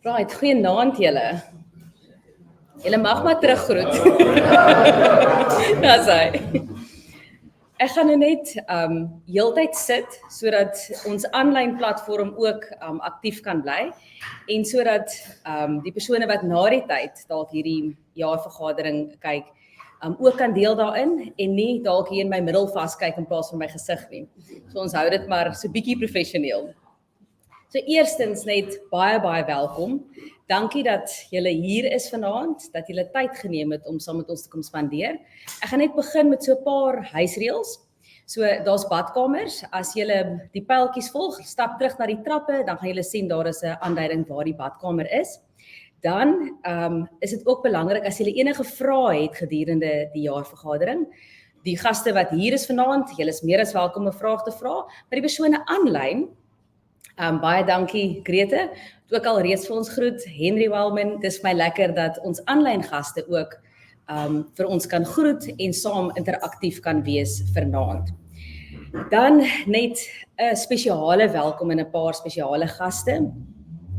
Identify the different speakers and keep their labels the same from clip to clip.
Speaker 1: Right, goeienaand julle. Julle mag maar teruggroet. Dis hy. Ek gaan nou net heeltyd sit sodat ons aanlyn platform ook aktief kan bly en sodat die persone wat na die tyd dalk hierdie jaarvergadering kyk ook kan deel daarin en nie dalk hier in my middel vaskyk in plaas van my gesig nie. So ons hou dit maar so bietjie professioneel. So eerstens net baie welkom. Dankie dat julle hier is vanaand, dat julle tyd geneem het om saam met ons te kom spandeer. Ek gaan net begin met so 'n paar huisreëls. So daar's badkamers. As julle die pyltjies volg, stap terug na die trappe, dan gaan julle sien daar is 'n aanduiding waar die badkamer is. Dan is dit ook belangrik as julle enige vrae het gedurende die jaarvergadering. Die gaste wat hier is vanaand, julle is meer as welkom om 'n vraag te vra, maar die persone aanlyn, baie dankie Grete, het ook al reeds vir ons groet, Henry Wellman, dis vir my lekker dat ons aanlyn gaste ook vir ons kan groet en saam interaktief kan wees vanaand. Dan net 'n spesiale welkom en 'n paar spesiale gaste.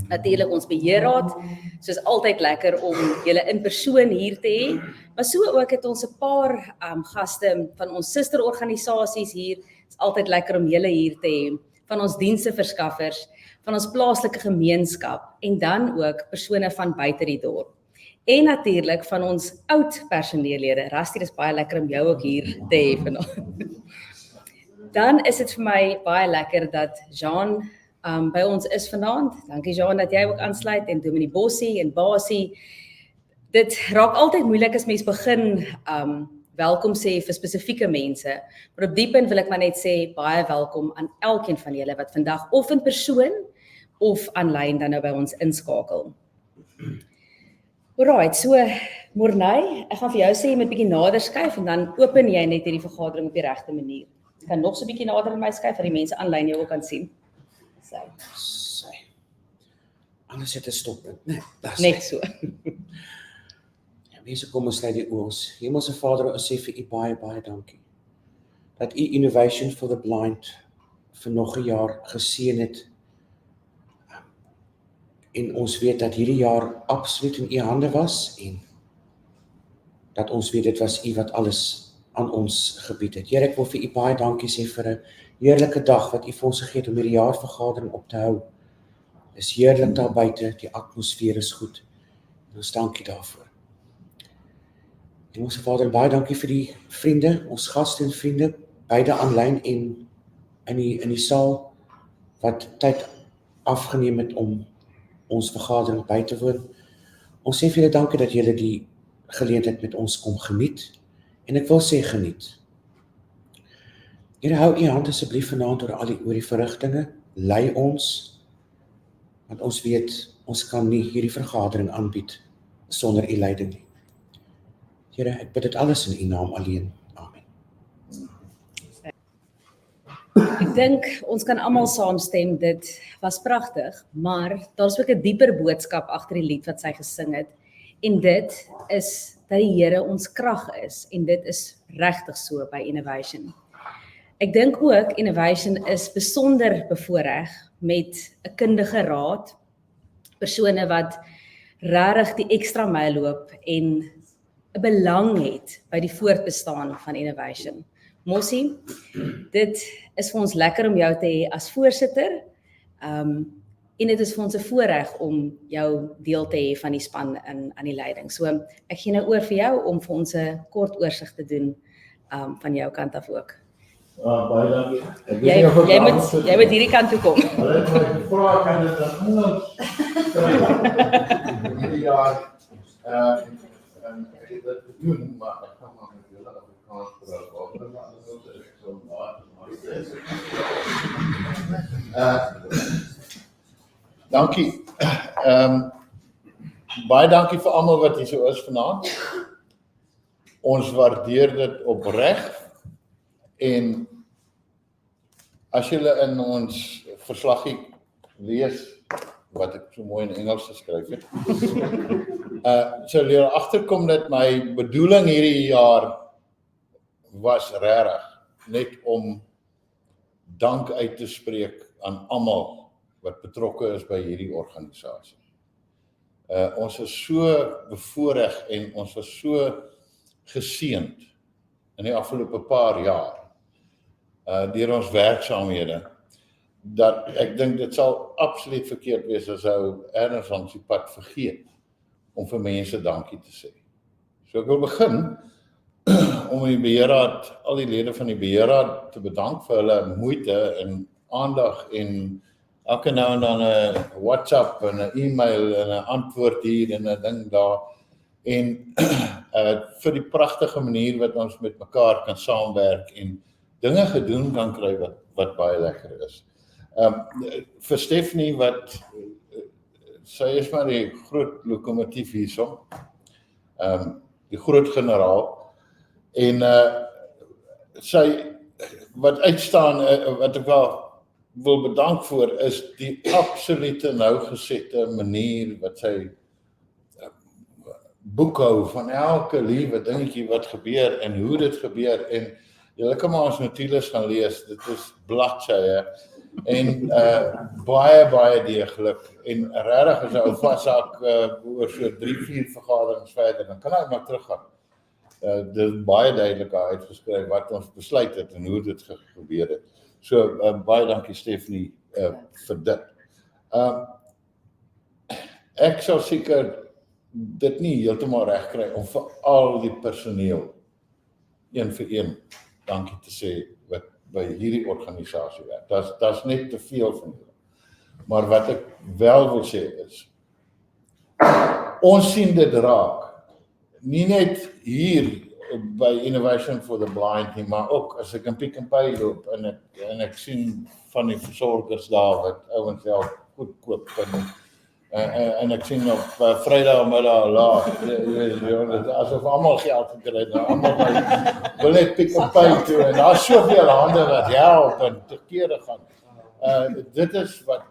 Speaker 1: Natuurlik ons beheerraad, soos altyd lekker om julle in persoon hier te hê, maar so ook het ons 'n paar gaste van ons susterorganisasies hier, is altyd lekker om julle hier te hê, van ons diensteverskaffers, van ons plaaslike gemeenskap en dan ook persone van buite die dorp. En natuurlik van ons oud personeellede. Rusty, dis baie lekker om jou ook hier te hê vanaand. Dan is dit vir my baie lekker dat Jean by ons is vanaand. Dankie Jean dat jy ook aansluit en Dominee Bossie en Basie. Dit raak altyd moeilik as mens begin welkom sê vir spesifieke mense, maar op die punt wil ek maar net sê baie welkom aan elkeen van julle wat vandag of in persoon of aanlyn dan nou by ons inskakel. Alright, so Morney, ek gaan vir jou sê jy moet bietjie nader skuif en dan open jy net hierdie vergadering op die regte manier. Ek kan nog so bietjie nader in my skuif dat die mense aanlyn jou ook kan sien.
Speaker 2: Sy. Anders het 'n stoppunt, nee,
Speaker 1: net so.
Speaker 2: Mense kom ons sluit die oë. Hemelse Vader, ons sê vir u baie dankie. Dat u Innovation for the Blind vir nog 'n jaar geseën het. En ons weet dat hierdie jaar absoluut in u hande was en dat ons weet dit was u wat alles aan ons gebied het. Here, ek wil vir u baie dankie sê vir 'n heerlike dag wat u vir ons gegee het om hierdie jaarvergadering op te hou. Is heerlik daar buite, die atmosfeer is goed. En ons dankie daarvoor. En ons Vader, baie dankie vir die vriende, ons gaste en vriende, beide aanlyn en in die saal, wat tyd afgeneem het om ons vergadering by te woon. Ons sê vir julle dankie dat julle die geleentheid met ons kom geniet, en ek wil sê geniet. Here, hou u hand asseblief vanaand oor die verrigtinge, lei ons, want ons weet, ons kan nie hierdie vergadering aanbied sonder u leiding nie. Here, ek bid dit alles in u naam alleen. Amen.
Speaker 1: Ek dink ons kan almal saamstem, dit was pragtig, maar daar's ook 'n dieper boodskap agter die lied wat sy gesing het. En dit is dat die Here ons krag is en dit is regtig so by Innovation. Ek dink ook Innovation is besonder bevoordeel met 'n kundige raad, persone wat regtig die ekstra myl loop en 'n belang het by die voortbestaan van Innovation. Mossie, dit is vir ons lekker om jou te hê as voorsitter, en dit is vir ons 'n voorreg om jou deel te hê van die span aan die leiding. So, ek gee nou oor vir jou om vir ons 'n kort oorsig te doen van jou kant af ook.
Speaker 3: Baie dankie.
Speaker 1: Jy moet hierdie kant toe kom.
Speaker 3: Hulle het my gevra, kan dit dan hierdie jaar ek het dit gedoen, maar ek gaan maar met julle Afrikaans praat, maar anders is ek so dankie. Baie dankie vir almal wat hier so is vanaand. Ons waardeer dit opreg en as julle in ons verslaggie lees wat ek so mooi in Engels geskryf het, sal julle agterkom dat my bedoeling hierdie jaar was regtig net om dank uit te spreek aan almal wat betrokke is by hierdie organisasie. Ons is so bevoorreg en ons was so geseënd in die afgelope paar jaar deur ons werksaamhede, dat ek dink dit sal absoluut verkeerd wees as ou ergens langs die pad vergeet om vir mense dankie te sê. So ek wil begin om die beheerraad, al die lede van die beheerraad te bedank vir hulle moeite en aandag en elke nou en dan 'n WhatsApp en 'n e-mail en 'n antwoord hier en 'n ding daar en vir die pragtige manier wat ons met mekaar kan saamwerk en dinge gedoen kan kry wat baie lekker is. Vir Stephanie wat sy is maar die groot lokomotief hierso, die groot generaal en sy wat uitstaan wat ek wel wil bedank voor is die absolute nougesette manier wat sy boekhou van elke liewe dingetjie wat gebeur en hoe dit gebeur en julle kan maar ons notules gaan lees, dit is bladsye en baie deeglik en regtig as 'n ou vashak oor so 3-4 vergaderings verder, dan kan hy maar teruggaan. Dit is baie duidelik uitgeskryf wat ons besluit het en hoe dit gebeur het. So baie dankie Stephanie vir dit. Ek sal seker dit nie heeltemal reg kry om vir al die personeel een vir een dankie te sê wat by hierdie organisasie werk. Daar's net te veel van julle. Maar wat ek wel wil sê is, ons sien dit raak. Nie net hier by Innovation for the Blind nie, maar ook as ek in Pick n Pay loop en ek sien van die versorgers daar wat ouens self goed koop en ek sien op Vrydagmiddag laat, asof almal geld gekry het, almal wil net Pick n Pay toe en daar's soveel hande wat help en te kere gaan. Dit is wat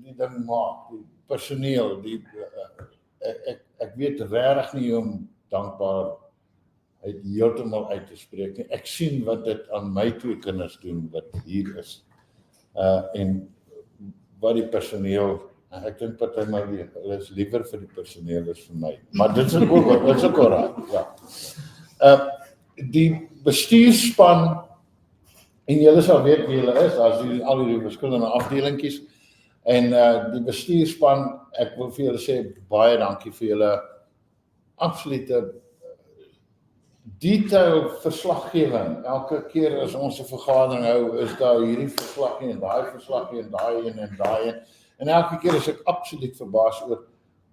Speaker 3: die ding maak, die personeel, ek weet regtig nie om dankbaar heeltemal uit te spreek nie. Ek sien wat dit aan my 2 kinders doen wat hier is. En wat die personeel, ek dink partymal hulle is liewer vir die personeel as vir my. Maar dit is ook alright, ja. Die bestuurspan, en julle sal weet wie julle is, as jy al die verskillende afdelingkies, en die bestuurspan, ek wil vir julle sê, baie dankie vir julle absolute detail verslaggewing. Elke keer as ons 'n vergadering hou, is daar hierdie verslaggie en daai verslaggie en daai een. En elke keer is ek absoluut verbaas oor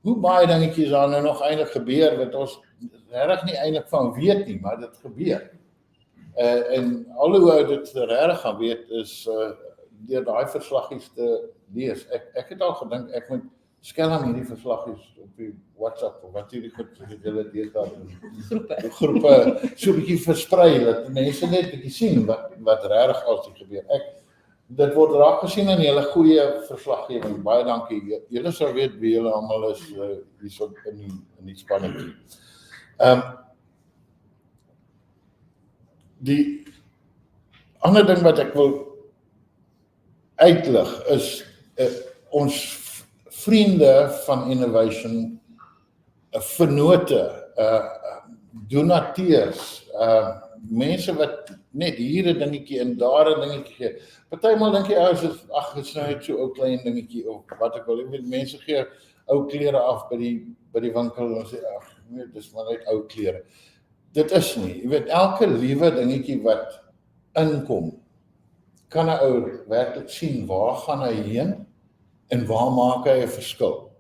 Speaker 3: hoe baie dingetjies daar nou nog eintlik gebeur wat ons regtig nie eintlik van weet nie, maar dit gebeur. En al hoe ou dit regtig gaan weet is deur daai verslaggies te lees. Ek het al gedink ek moet skelm hierdie verslaggies op die WhatsApp of wat hierdie goed julle deesdae in groepe so 'n bietjie versprei dat mense net 'n bietjie sien wat regtig altyd gebeur. Dit word raak gesien in julle goeie verslaggewing. Baie dankie. Julle sal weet wie julle almal is hierso in die spannetjie. Die ander ding wat ek wil uitlig is ons vriende van Innovation, vennote, donateurs, mense wat net hier 'n dingetjie en daar 'n dingetjie gee. Partymal dink jy ouers is ag, dit is nou net so 'n ou klein dingetjie of wat ek wil. Ek weet mense gee ou klere af by die winkel en sê ag, nee, dis maar net ou klere. Dit is nie. Jy weet elke liewe dingetjie wat inkom, kan 'n ou werklik sien waar gaan hy heen en waar maak hy 'n verskil.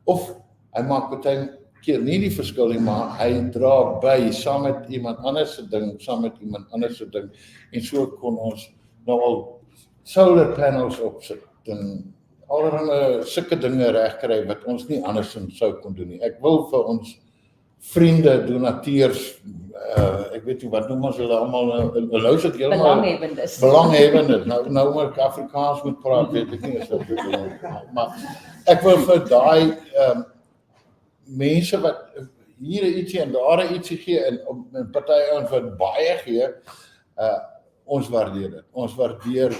Speaker 3: Of hy maak baie keer nie die verskil nie, maar hy dra by saam met iemand anders se ding, en so kon ons nou al solar panels opsit en allerlei sulke dinge regkry wat ons nie andersins sou kon doen nie. Ek wil vir ons vriende, donateurs, ek weet nie wat noem ons hulle almal nou sit heeltemal belanghebbendes. Nou maar Afrikaans moet praat, weet ek nie as dit maar ek wil vir daai mense wat hier ietsie en daar ietsie gee en party ouens wat baie gee, ons waardeer dit. Ons waardeer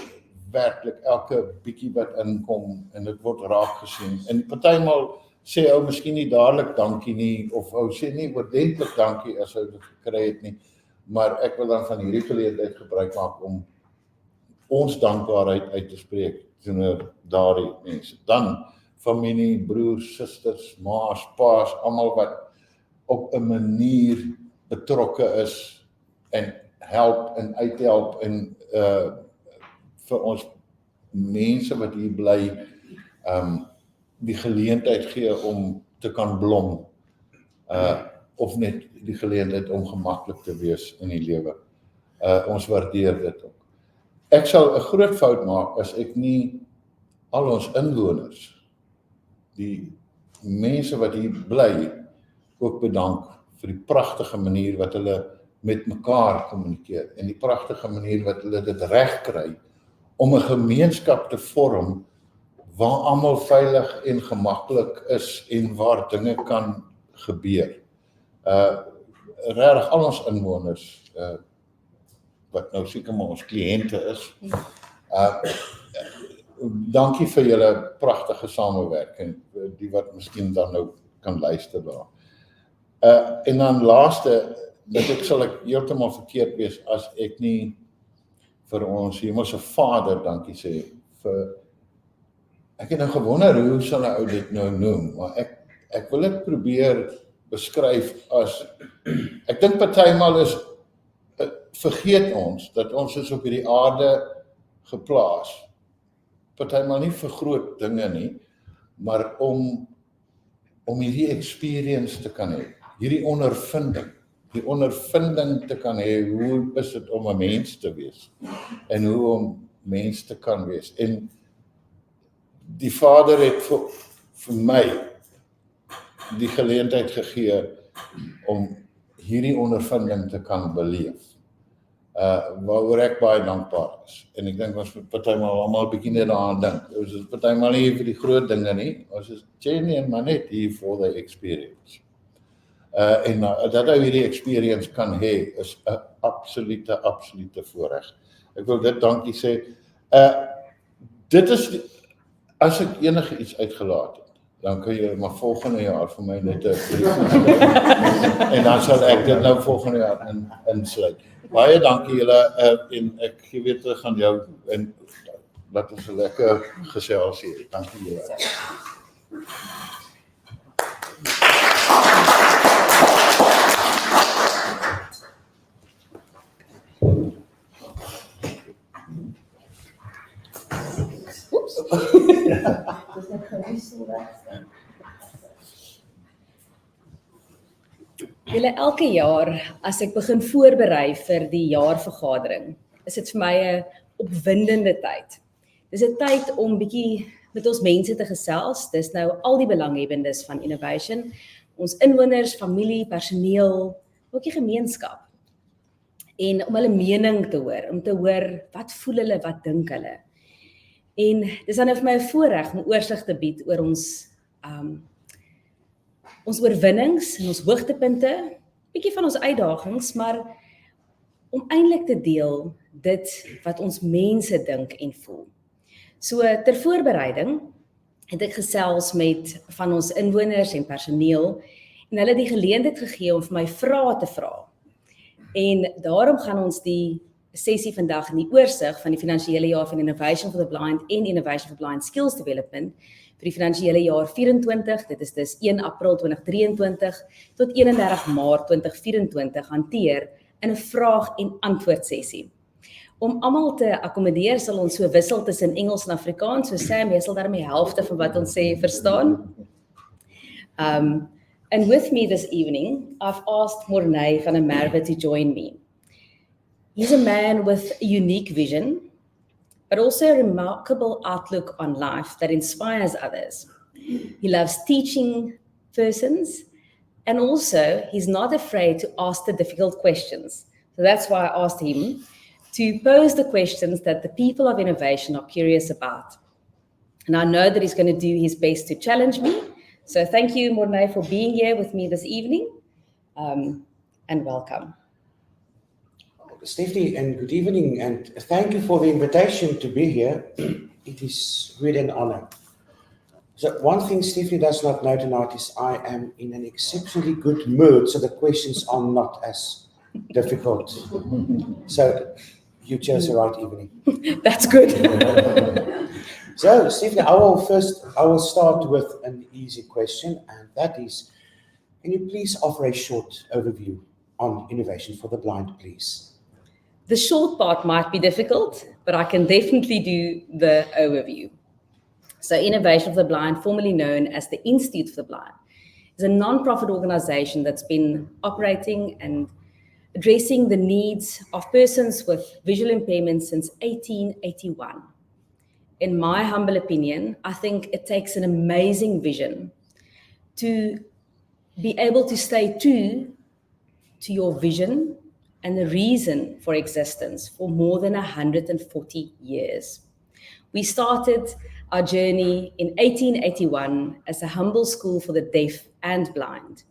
Speaker 3: werklik elke bietjie wat inkom en dit word raak gesien. En partymal sê ou miskien nie dadelik dankie nie of ou sê nie oordentlik dankie as ou dit gekry het nie, maar ek wil dan van hierdie geleentheid gebruik maak om ons dankbaarheid uit te spreek teenoor daardie mense. Dan familie, broers, susters, ma's, pa's, almal wat op 'n manier betrokke is en help en uithelp en vir ons mense wat hier bly die geleentheid gee om te kan blom of net die geleentheid om gemaklik te wees in die lewe. Ons waardeer dit ook. Ek sal 'n groot fout maak as ek nie al ons inwoners, die mense wat hier bly, ook bedank vir die pragtige manier wat hulle met mekaar kommunikeer en die pragtige manier wat hulle dit reg kry om 'n gemeenskap te vorm waar almal veilig en gemaklik is en waar dinge kan gebeur. Regtig al ons inwoners wat nou seker maar ons kliënte is. Dankie vir julle pragtige samewerking, die wat miskien dan nou kan luister daar. En dan laaste, sal ek heeltemal verkeerd wees as ek nie vir ons hemelse Vader dankie sê vir. Ek het nou gewonder hoe sal 'n ou dit nou noem, maar ek wil dit probeer beskryf as, ek dink partymal is vergeet ons dat ons is op hierdie aarde geplaas. Partymal nie vir groot dinge nie, maar om hierdie experience te kan hê, hierdie ondervinding te kan hê, hoe is dit om 'n mens te wees en hoe om mens te kan wees. En die Vader het vir my die geleentheid gegee om hierdie ondervinding te kan beleef. Waaroor ek baie dankbaar is. En ek dink ons moet partymal almal 'n bietjie net daaraan dink. Ons is partymal nie hier vir die groot dinge nie. Ons is genuine maar net hier for the experience. En dat ou hierdie experience kan hê, is 'n absolute voorreg. Ek wil dit dankie sê. Dit is, as ek enige iets uitgelaat het, dan kan jy maar volgende jaar vir my net 'n brief en dan sal ek dit nou volgende jaar insluit. Baie dankie julle en ek gee weer terug aan jou en laat ons 'n lekker gesels hier. Dankie julle.
Speaker 1: Julle, elke jaar as ek begin voorberei vir die jaarvergadering, is dit vir my 'n opwindende tyd. Dis 'n tyd om bietjie met ons mense te gesels. Dis nou al die belanghebbendes van Innovation, ons inwoners, familie, personeel, ook die gemeenskap. En om hulle mening te hoor, om te hoor wat voel hulle, wat dink hulle. En dis dan vir my 'n voorreg om oorsig te bied oor ons oorwinnings en ons hoogtepunte, bietjie van ons uitdagings, maar om eintlik te deel dit wat ons mense dink en voel. So ter voorbereiding het ek gesels met van ons inwoners en personeel en hulle die geleentheid gegee om vir my vrae te vra. En daarom gaan ons die sessie vandag in die oorsig van die finansiële jaar van Innovation for the Blind en Innovation for Blind Skills Development vir die finansiële jaar 24, dit is dus 1 April 2023 tot 31 Maart 2024 hanteer in 'n vraag en antwoord sessie. Om almal te akkommodeer sal ons so wissel tussen Engels en Afrikaans, so Sam, jy sal daarmee helfte van wat ons sê verstaan. And with me this evening, I've asked Mornay van der Merwe to join me. He's a man with a unique vision, but also a remarkable outlook on life that inspires others. He loves teaching persons, and also he's not afraid to ask the difficult questions. So that's why I asked him to pose the questions that the people of Innovation are curious about. And I know that he's going to do his best to challenge me. So thank you, Mornay, for being here with me this evening. and welcome.
Speaker 2: Stephanie, and good evening, and thank you for the invitation to be here. It is really an honor. So one thing Stephanie does not know tonight is I am in an exceptionally good mood, so the questions are not as difficult. So you chose the right evening.
Speaker 1: That's good.
Speaker 2: So Stephanie, I will start with an easy question, and that is, can you please offer a short overview on innovation for the blind, please?
Speaker 1: The short part might be difficult, but I can definitely do the overview. So Innovation for the Blind, formerly known as the Institute for the Blind, is a non-profit organization that's been operating and addressing the needs of persons with visual impairments since 1881. In my humble opinion, I think it takes an amazing vision to be able to stay true to your vision and the reason for existence for more than 140 years. We started our journey in 1881 as a humble school for the deaf and blind.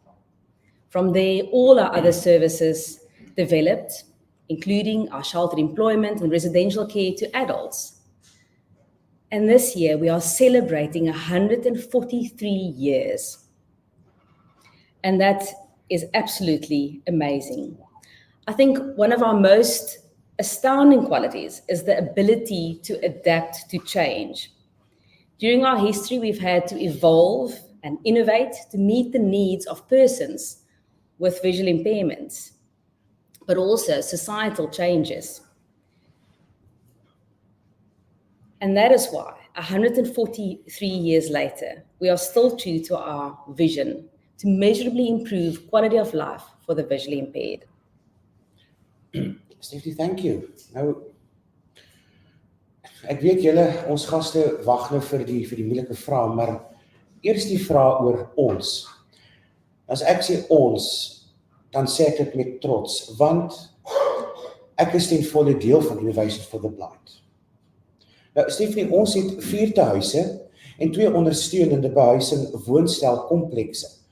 Speaker 1: From there, all our other services developed, including our sheltered employment and residential care to adults. And this year, we are celebrating 143 years. And that is absolutely amazing. I think one of our most astounding qualities is the ability to adapt to change. During our history, we've had to evolve and innovate to meet the needs of persons with visual impairments, but also societal changes. And that is why 143 years later, we are still true to our vision to measurably improve quality of life for the visually impaired.
Speaker 2: Stephanie, thank you. Nou, ek weet julle, ons gaste Wagner vir die moeilike vrae, maar eers die vraag oor ons. As ek sê ons, dan sê ek dit met trots, want ek is ten volle deel van Innovation for the Blind. Nou, Stephanie, ons het 4 tehuise en 2 ondersteunende behuising woonstelkomplekse,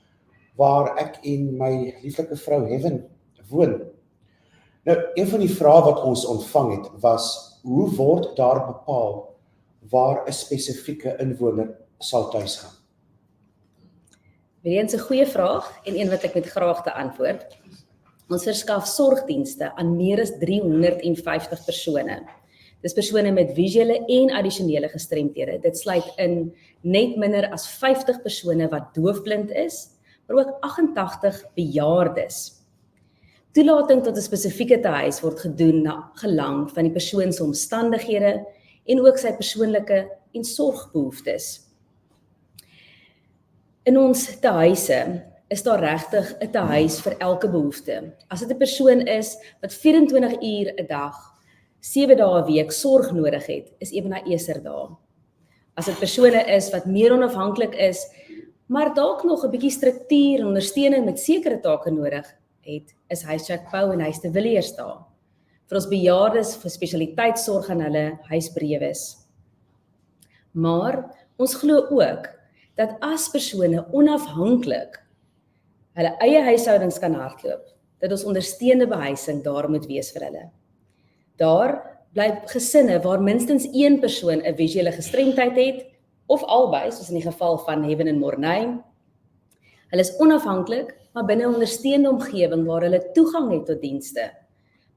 Speaker 2: waar ek en my lieflike vrou Heaven woon. Nou, een van die vrae wat ons ontvang het was, hoe word daar bepaal waar 'n spesifieke inwoner sal tuis gaan?
Speaker 1: Weer eens 'n goeie vraag en een wat ek met graag te antwoord. Ons verskaf sorgdienste aan meer as 350 persone. Dis persone met visuele en addisionele gestremthede. Dit sluit in net minder as 50 persone wat doofblind is, maar ook 88 bejaardes. Toelating tot 'n spesifieke tehuis word gedoen na gelang van die persoon se omstandighede en ook sy persoonlike en sorgbehoeftes. In ons tehuise is daar regtig 'n tehuis vir elke behoefte. As dit 'n persoon is wat 24 uur 'n dag, 7 dae 'n week sorg nodig het, is Ewenaar Eser daar. As dit persone is wat meer onafhanklik is, maar dalk nog 'n bietjie struktuur en ondersteuning met sekere take nodig het, is Huis Jack Pau en Huis de Villiers daar. Vir ons bejaardes vir spesialiteitsorg aan hulle huisbrewes. Maar ons glo ook dat as persone onafhanklik hulle eie huishoudings kan hardloop, dat ons ondersteunende behuising daar moet wees vir hulle. Daar bly gesinne waar minstens een persoon 'n visuele gestremdheid het, of albei, soos in die geval van Heaven en Morney. Hulle is onafhanklik, maar binne 'n ondersteunende omgewing waar hulle toegang het tot dienste,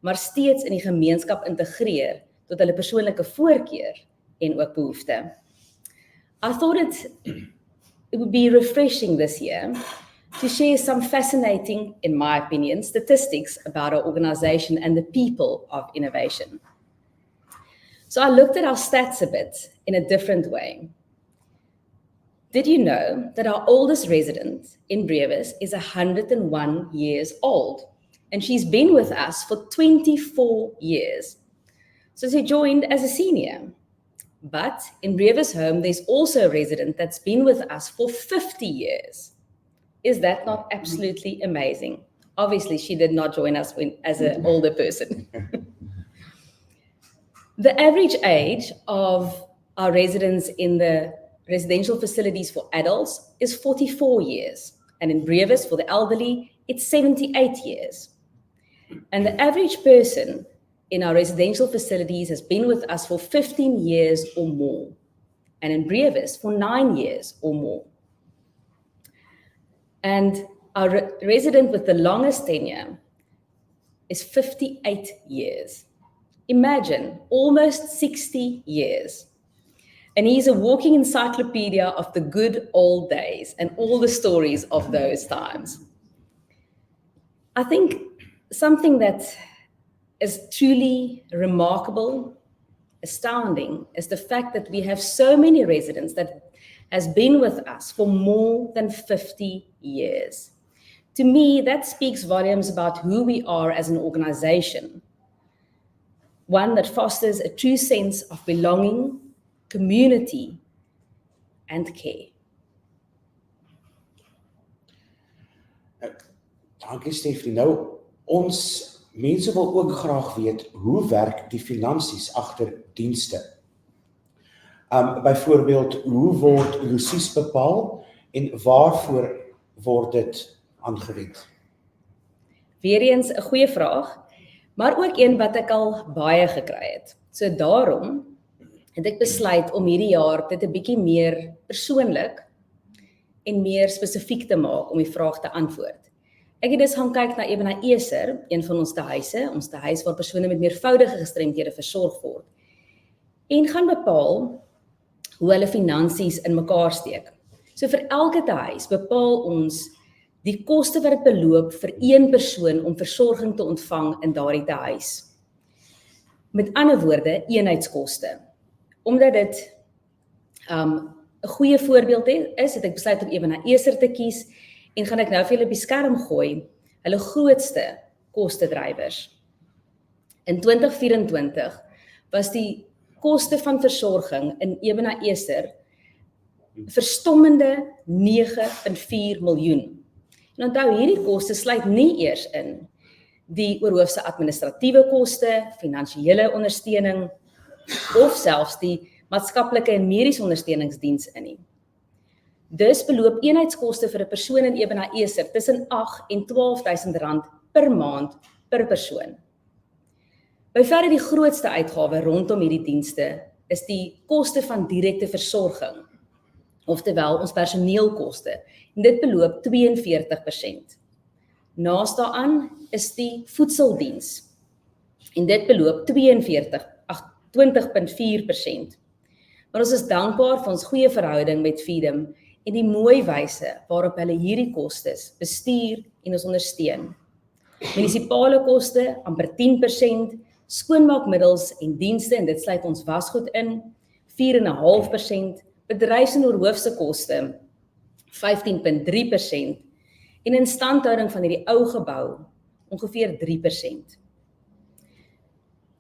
Speaker 1: maar steeds in die gemeenskap integreer tot hulle persoonlike voorkeur en ook behoefte. I thought it would be refreshing this year to share some fascinating, in my opinion, statistics about our organization and the people of innovation. So I looked at our stats a bit in a different way. Did you know that our oldest resident in Brewis is 101 years old? And she's been with us for 24 years. So she joined as a senior. But in Brewis home, there's also a resident that's been with us for 50 years. Is that not absolutely amazing? Obviously, she did not join us as an older person. The average age of our residents in the residential facilities for adults is 44 years, and in Brewis for the elderly, it's 78 years. And the average person in our residential facilities has been with us for 15 years or more, and in Brevis for 9 years or more. And our resident with the longest tenure is 58 years. Imagine, almost 60 years. And he's a walking encyclopedia of the good old days and all the stories of those times. I think something that is truly remarkable, astounding, is the fact that we have so many residents that has been with us for more than 50 years. To me, that speaks volumes about who we are as an organization. One that fosters a true sense of belonging, community, and care.
Speaker 2: Dankie Stephanie. Nou, ons mense wil ook graag weet, hoe werk die finansies agter dienste? Byvoorbeeld, hoe word losies bepaal en waarvoor word dit aangewend?
Speaker 1: Weereens 'n goeie vraag, maar ook een wat ek al baie gekry het. So daarom het ek besluit om hierdie jaar dit 'n bietjie meer persoonlik en meer spesifiek te maak om die vraag te antwoord. Ek het dus gaan kyk na Ebenezer, een van ons tehuis waar persone met meervoudige gestremdhede versorg word, en gaan bepaal hoe hulle finansies in mekaar steek. So vir elke tehuis bepaal ons die koste wat dit beloop vir een persoon om versorging te ontvang in daardie tehuis. Met ander woorde, eenheidskoste. Omdat dit 'n goeie voorbeeld is, het ek besluit om Ebenezer te kies en gaan ek nou vir julle op die skerm gooi, hulle grootste kostedrywers. In 2024 was die koste van versorging in Ebenezer verstommende 9,4 miljoen. En onthou, hierdie koste sluit nie eers in die oorhoofse administratiewe koste, finansiële ondersteuning of selfs die maatskaplike en mediese ondersteuningsdiens in nie. Dus beloop eenheidskoste vir 'n persoon in Ebenezer tussen 8 en 12.000 rand per maand per persoon. By verre die grootste uitgawe rondom hierdie dienste is die koste van direkte versorging, oftewel ons personeelkoste, en dit beloop 42%. Naast daaraan is die voedseldiens, en dit beloop 20,4%. Maar ons is dankbaar vir ons goeie verhouding met Freedom en die mooi wyse waarop hulle hierdie kostes bestuur en ons ondersteun. Munisipale koste amper 10%, skoonmaakmiddels en dienste, en dit sluit ons wasgoed in, 4,5%, bedryfs- en oorhoofse koste 15,3% en instandhouding van hierdie ou gebou ongeveer 3%.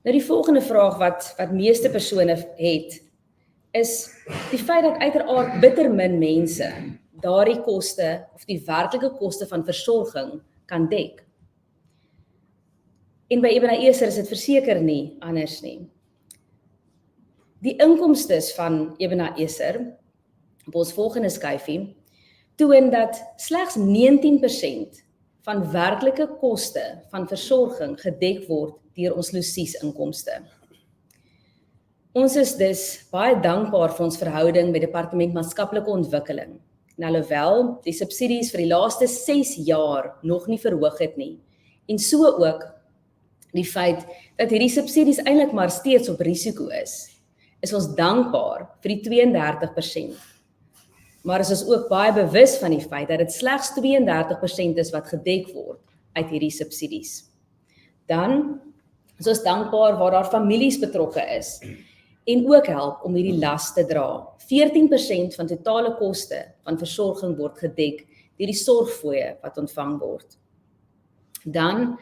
Speaker 1: Nou die volgende vraag wat meeste persone het, is die feit dat uiteraard bitter min mense daardie koste of die werklike koste van versorging kan dek. En by Ebenezer is dit verseker nie anders nie. Die inkomstes van Ebenezer, op ons volgende skyfie, toon dat slegs 19% van werklike koste van versorging gedek word deur ons losiesinkomste. Ons is dus baie dankbaar vir ons verhouding met Departement Maatskaplike Ontwikkeling. En alhoewel die subsidies vir die laaste 6 jaar nog nie verhoog het nie, en so ook die feit dat hierdie subsidies eintlik maar steeds op risiko is ons dankbaar vir die 32%. Maar is ons ook baie bewus van die feit dat dit slegs 32% is wat gedek word uit hierdie subsidies. Dan is ons dankbaar waar daar families betrokke is en ook help om hierdie las te dra. 14% van totale koste van versorging word gedek deur die sorgfooie wat ontvang word. Dan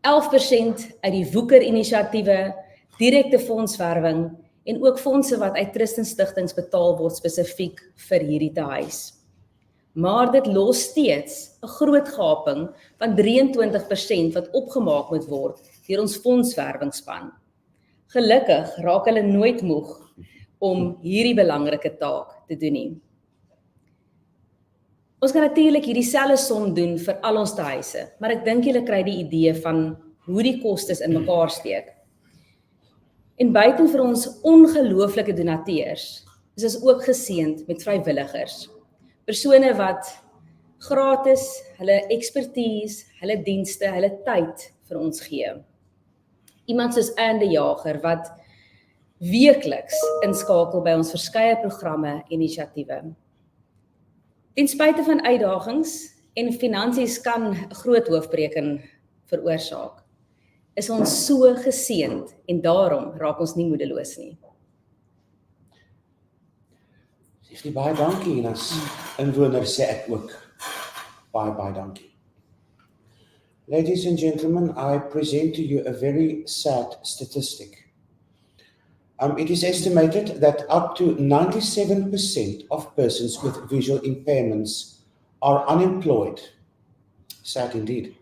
Speaker 1: 11% uit die woekerinisiatiewe, direkte fondswerwing en ook fondse wat uit Christenstigtings betaal word spesifiek vir hierdie tehuis. Maar dit los steeds 'n groot gaping van 23% wat opgemaak moet word deur ons fondswerwingsspan. Gelukkig raak hulle nooit moeg om hierdie belangrike taak te doen nie. Ons kan natuurlik hierdie selfe som doen vir al ons huise, maar ek dink julle kry die idee van hoe die kostes in mekaar steek. En buiten vir ons ongelooflike donateurs, is ons ook geseënd met vrywilligers. Persone wat gratis hulle ekspertise, hulle dienste, hulle tyd vir ons gee. Iemand soos Anne Jager wat weekliks inskakel by ons verskeie programme en inisiatiewe. Ten spyte van uitdagings en finansies kan 'n groot hoofbreking veroorsaak, is ons so geseënd en daarom raak ons nie moedeloos nie.
Speaker 2: Sê baie dankie en as inwoner sê ek ook baie dankie. Ladies and gentlemen, I present to you a very sad statistic. It is estimated that up to 97% of persons with visual impairments are unemployed. Sad indeed.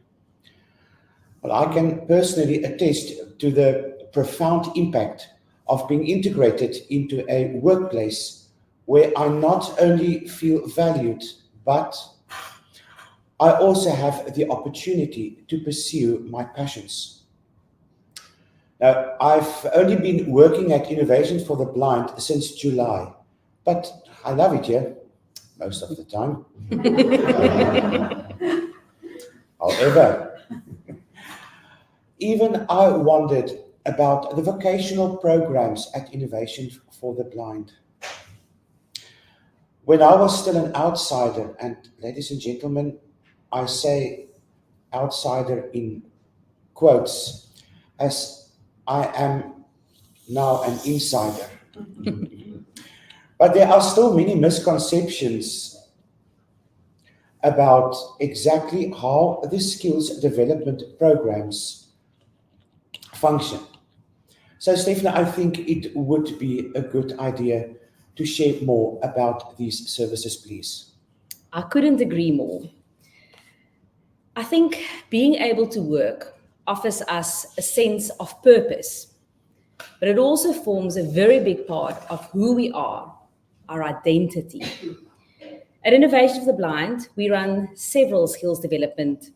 Speaker 2: Well, I can personally attest to the profound impact of being integrated into a workplace where I not only feel valued, but I also have the opportunity to pursue my passions. Now, I've only been working at Innovations for the Blind since July, but I love it here most of the time. However, even I wondered about the vocational programs at Innovation for the Blind. When I was still an outsider, and ladies and gentlemen, I say outsider in quotes, as I am now an insider. But there are still many misconceptions about exactly how the skills development programs function. So, Stephanie, I think it would be a good idea to share more about these services, please.
Speaker 1: I couldn't agree more. I think being able to work offers us a sense of purpose, but it also forms a very big part of who we are, our identity. At Innovation of the Blind, we run several skills development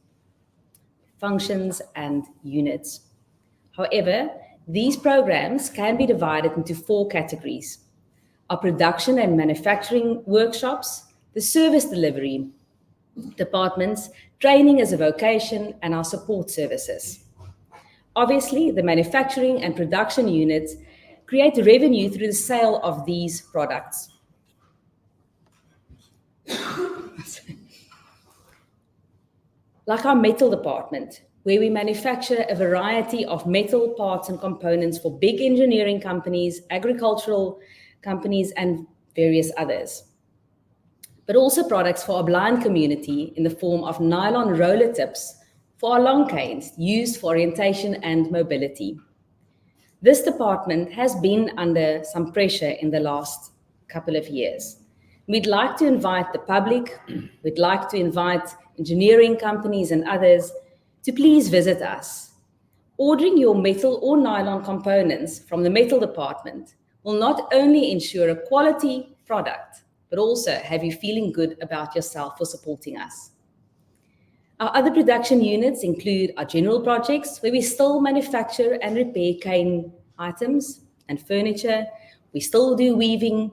Speaker 1: functions and units. However, these programs can be divided into 4 categories: our production and manufacturing workshops, the service delivery departments, training as a vocation, and our support services. Obviously, the manufacturing and production units create revenue through the sale of these products. Like our metal department, where we manufacture a variety of metal parts and components for big engineering companies, agricultural companies, and various others. But also products for our blind community in the form of nylon roller tips for our long canes used for orientation and mobility. This department has been under some pressure in the last couple of years. We'd like to invite the public, we'd like to invite engineering companies and others to please visit us. Ordering your metal or nylon components from the metal department will not only ensure a quality product, but also have you feeling good about yourself for supporting us. Our other production units include our general projects, where we still manufacture and repair cane items and furniture. We still do weaving.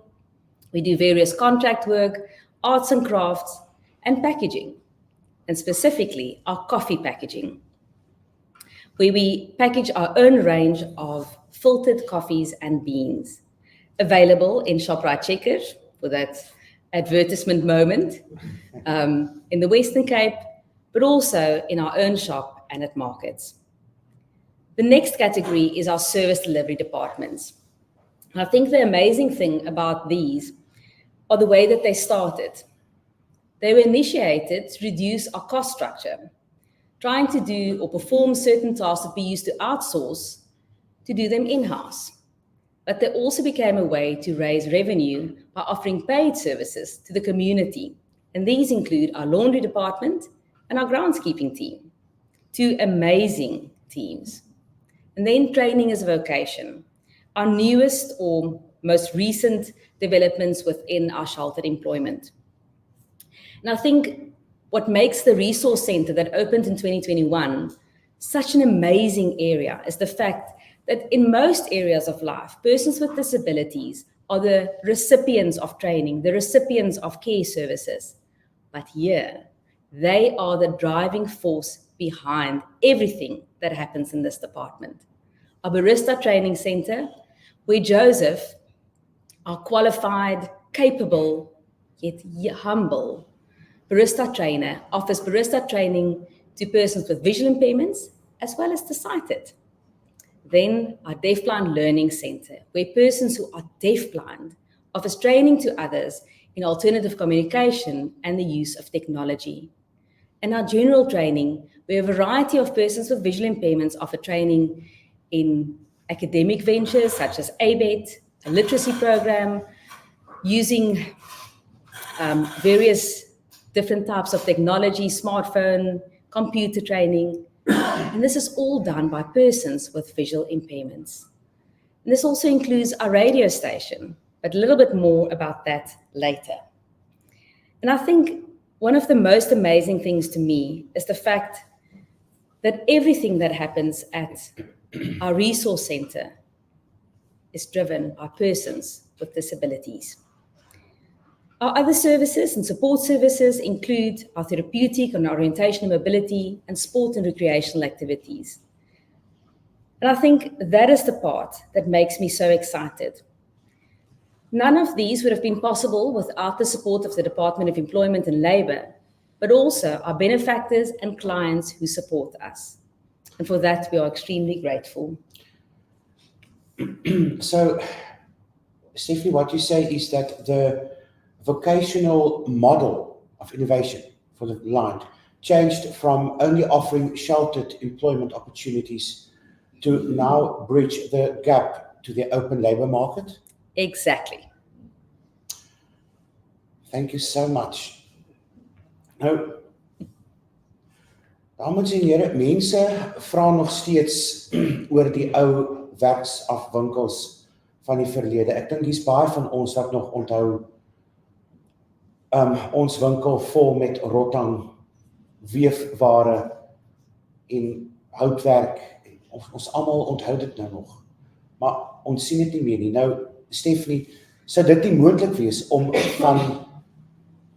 Speaker 1: We do various contract work, arts and crafts, and packaging, and specifically our coffee packaging, where we package our own range of filtered coffees and beans, available in ShopRite Checkers for that advertisement moment, in the Western Cape, but also in our own shop and at markets. The next category is our service delivery departments. And I think the amazing thing about these are the way that they started. They were initiated to reduce our cost structure, trying to do or perform certain tasks that we used to outsource to do them in-house. But they also became a way to raise revenue by offering paid services to the community. And these include our laundry department and our groundskeeping team, 2 amazing teams. And then training as a vocation, our newest or most recent developments within our sheltered employment. And I think what makes the resource center that opened in 2021 such an amazing area is the fact that in most areas of life, persons with disabilities are the recipients of training, the recipients of care services. But here, they are the driving force behind everything that happens in this department. Our Barista Training Center, where Joseph, our qualified, capable, yet humble barista trainer, offers barista training to persons with visual impairments as well as the sighted. Then our Deafblind Learning Center, where persons who are deafblind offers training to others in alternative communication and the use of technology. And our general training, where a variety of persons with visual impairments offer training in academic ventures such as ABET, a literacy program, using various different types of technology, smartphone, computer training. And this is all done by persons with visual impairments. And this also includes our radio station, but a little bit more about that later. And I think one of the most amazing things to me is the fact that everything that happens at our resource center is driven by persons with disabilities. Our other services and support services include our therapeutic and orientation and mobility and sport and recreational activities. And I think that is the part that makes me so excited. None of these would have been possible without the support of the Department of Employment and Labour, but also our benefactors and clients who support us. And for that, we are extremely grateful.
Speaker 2: So, Stephanie, what you say is that the vocational model of innovation for the blind changed from only offering sheltered employment opportunities to now bridge the gap to the open labour market?
Speaker 1: Exactly.
Speaker 2: Thank you so much. Nou, dames en here, mense vra nog steeds oor die ou werksafwinkels van die verlede. Ek dink hier's baie van ons wat nog onthou ons winkel vol met rotang, weefware en houtwerk. Ons almal onthou dit nou nog. Maar ons sien dit nie meer nie. Nou, Stephanie, sou dit nie moontlik wees om van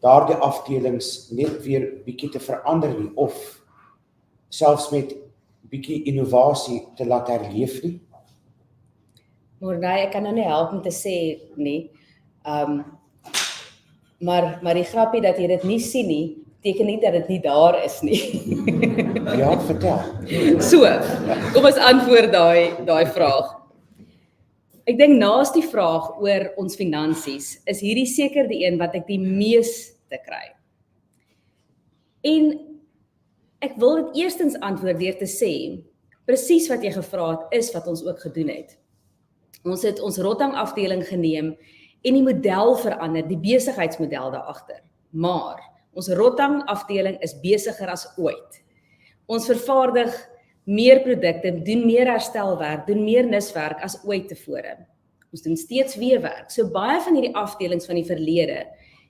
Speaker 2: daardie afdelings net weer bietjie te verander nie, of selfs met bietjie innovasie te laat herleef nie?
Speaker 1: Mornay, ek kan nou nie help om te sê nie. Maar die grapie dat jy dit nie sien nie, beteken nie dat dit nie daar is nie.
Speaker 2: Ja, vertel.
Speaker 1: So, kom ons antwoord daai vraag. Ek dink naas die vraag oor ons finansies, is hierdie seker die een wat ek die meeste kry. En ek wil dit eerstens antwoord deur te sê, presies wat jy gevra het, is wat ons ook gedoen het. Ons het ons rotang afdeling geneem en die model verander, die besigheidsmodel daarachter. Maar ons rotang afdeling is besiger as ooit. Ons vervaardig meer produkte, doen meer herstelwerk, doen meer niswerk as ooit tevore. Ons doen steeds weerwerk. So baie van hierdie afdelings van die verlede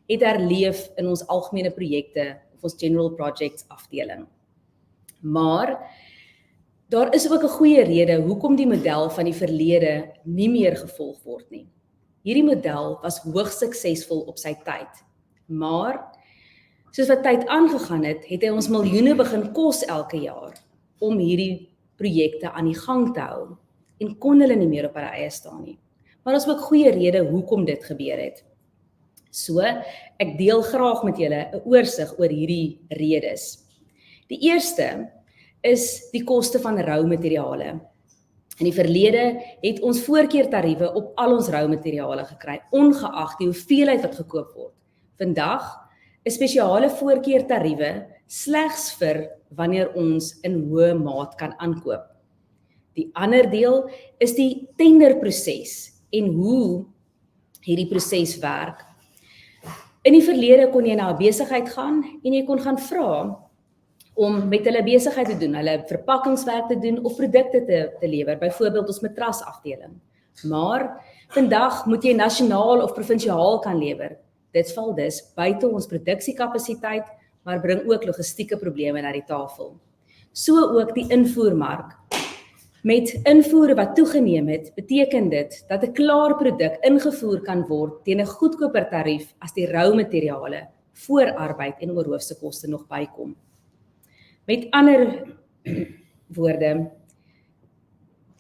Speaker 1: het herleef in ons algemene projekte of ons general projects afdeling. Maar daar is ook 'n goeie rede hoekom die model van die verlede nie meer gevolg word nie. Hierdie model was hoogs suksesvol op sy tyd, maar soos wat tyd aangegaan het, het hy ons miljoene begin kos elke jaar om hierdie projekte aan die gang te hou en kon hulle nie meer op hulle eie staan nie. Maar daar is ook goeie rede hoekom dit gebeur het. So, ek deel graag met julle 'n oorsig oor hierdie redes. Die eerste is die koste van roumateriale. In die verlede het ons voorkeurtariewe op al ons roumateriale gekry, ongeag die hoeveelheid wat gekoop word. Vandag is spesiale voorkeurtariewe slegs vir wanneer ons in hoë maat kan aankoop. Die ander deel is die tenderproses en hoe hierdie proses werk. In die verlede kon jy na 'n besigheid gaan en jy kon gaan vra om met hulle besigheid te doen, hulle verpakkingswerk te doen of produkte te lewer, byvoorbeeld ons matrasafdeling. Maar vandag moet jy nasionaal of provinsiaal kan lewer. dit val dus buite ons produksiekapasiteit, maar bring ook logistieke probleme na die tafel. So ook die invoermark. Met invoere wat toegeneem het, beteken dit dat 'n klaar produk ingevoer kan word teen 'n goedkoper tarief as die rou materiale, voorarbeid en oorhoofse koste nog bykom. Met ander woorde,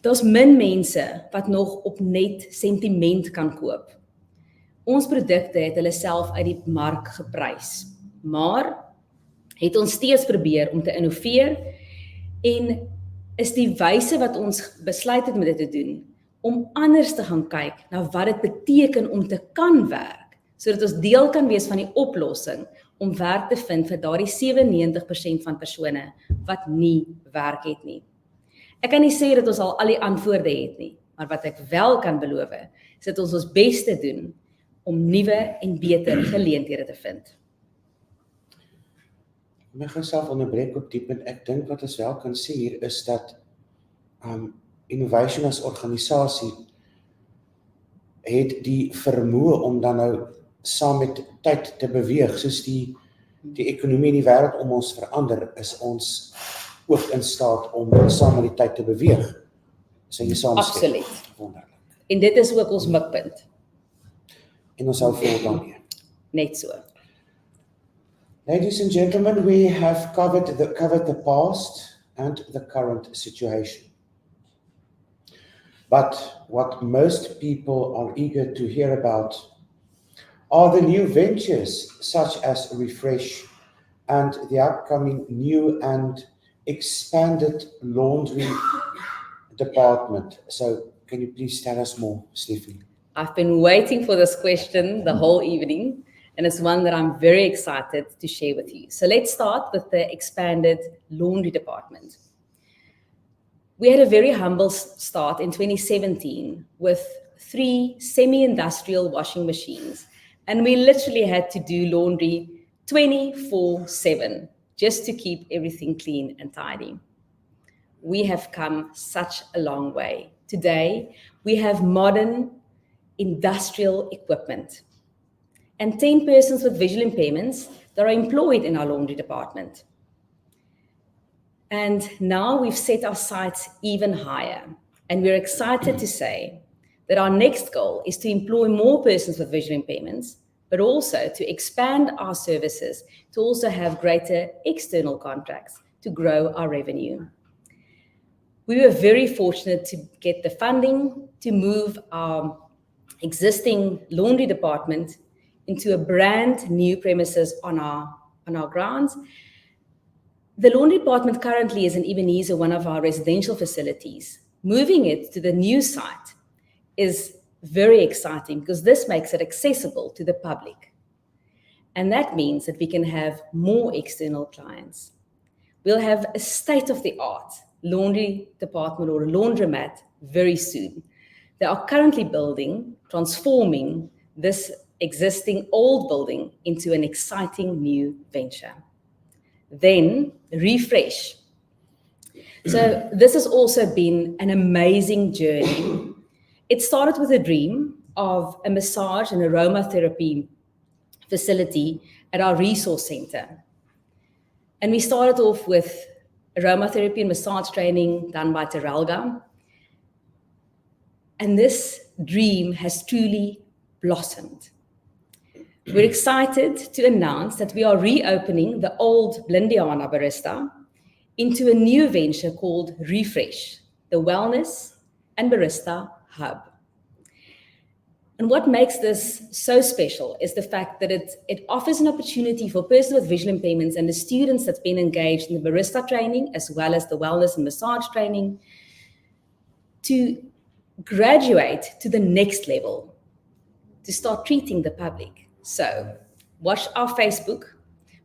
Speaker 1: daar's min mense wat nog op net sentiment kan koop. Ons produkte het hulle self uit die mark geprys, maar het ons steeds probeer om te innoveer en is die wyse wat ons besluit het met dit te doen, om anders te gaan kyk na wat dit beteken om te kan werk, sodat ons deel kan wees van die oplossing om werk te vind vir daardie 97% van persone wat nie werk het nie. Ek kan nie sê dat ons al die antwoorde het nie, maar wat ek wel kan beloof, is dat ons bes te doen om nuwe en beter geleenthede te vind.
Speaker 2: Ek gaan self onderbreek op die punt. Ek dink wat ons wel kan sê hier is dat innovation as organisasie het die vermoë om dan nou saam met tyd te beweeg, soos die ekonomie in die wêreld om ons verander, is ons ook in staat om saam met die tyd te beweeg. So jy saamstem.
Speaker 1: Absoluut.
Speaker 2: Wonderlik.
Speaker 1: En dit is ook ons mikpunt.
Speaker 2: En ons hou vol daarmee.
Speaker 1: Net so.
Speaker 2: Ladies and gentlemen, we have covered the past and the current situation. But what most people are eager to hear about are the new ventures such as Refresh and the upcoming new and expanded laundry department. So can you please tell us more, Stephanie?
Speaker 1: I've been waiting for this question the whole evening, and it's one that I'm very excited to share with you. So let's start with the expanded laundry department. We had a very humble start in 2017 with 3 semi-industrial washing machines, and we literally had to do laundry 24/7 just to keep everything clean and tidy. We have come such a long way. Today, we have modern industrial equipment and 10 persons with visual impairments that are employed in our laundry department. And now we've set our sights even higher, and we're excited to say that our next goal is to employ more persons with visual impairments, but also to expand our services to also have greater external contracts to grow our revenue. We were very fortunate to get the funding to move our existing laundry department into a brand new premises on our grounds. The laundry department currently is in Ebenezer, one of our residential facilities. Moving it to the new site is very exciting because this makes it accessible to the public. And that means that we can have more external clients. We'll have a state-of-the-art laundry department or a laundromat very soon. They are currently transforming this existing old building into an exciting new venture. Then Refresh. So this has also been an amazing journey. It started with a dream of a massage and aromatherapy facility at our resource center. And we started off with aromatherapy and massage training done by Teralga. And this dream has truly blossomed. We're excited to announce that we are reopening the old Blind AGM barista into a new venture called Refresh, the Wellness and Barista Hub. And what makes this so special is the fact that it offers an opportunity for persons with visual impairments and the students that's been engaged in the barista training, as well as the wellness and massage training, to graduate to the next level, to start treating the public. So watch our Facebook,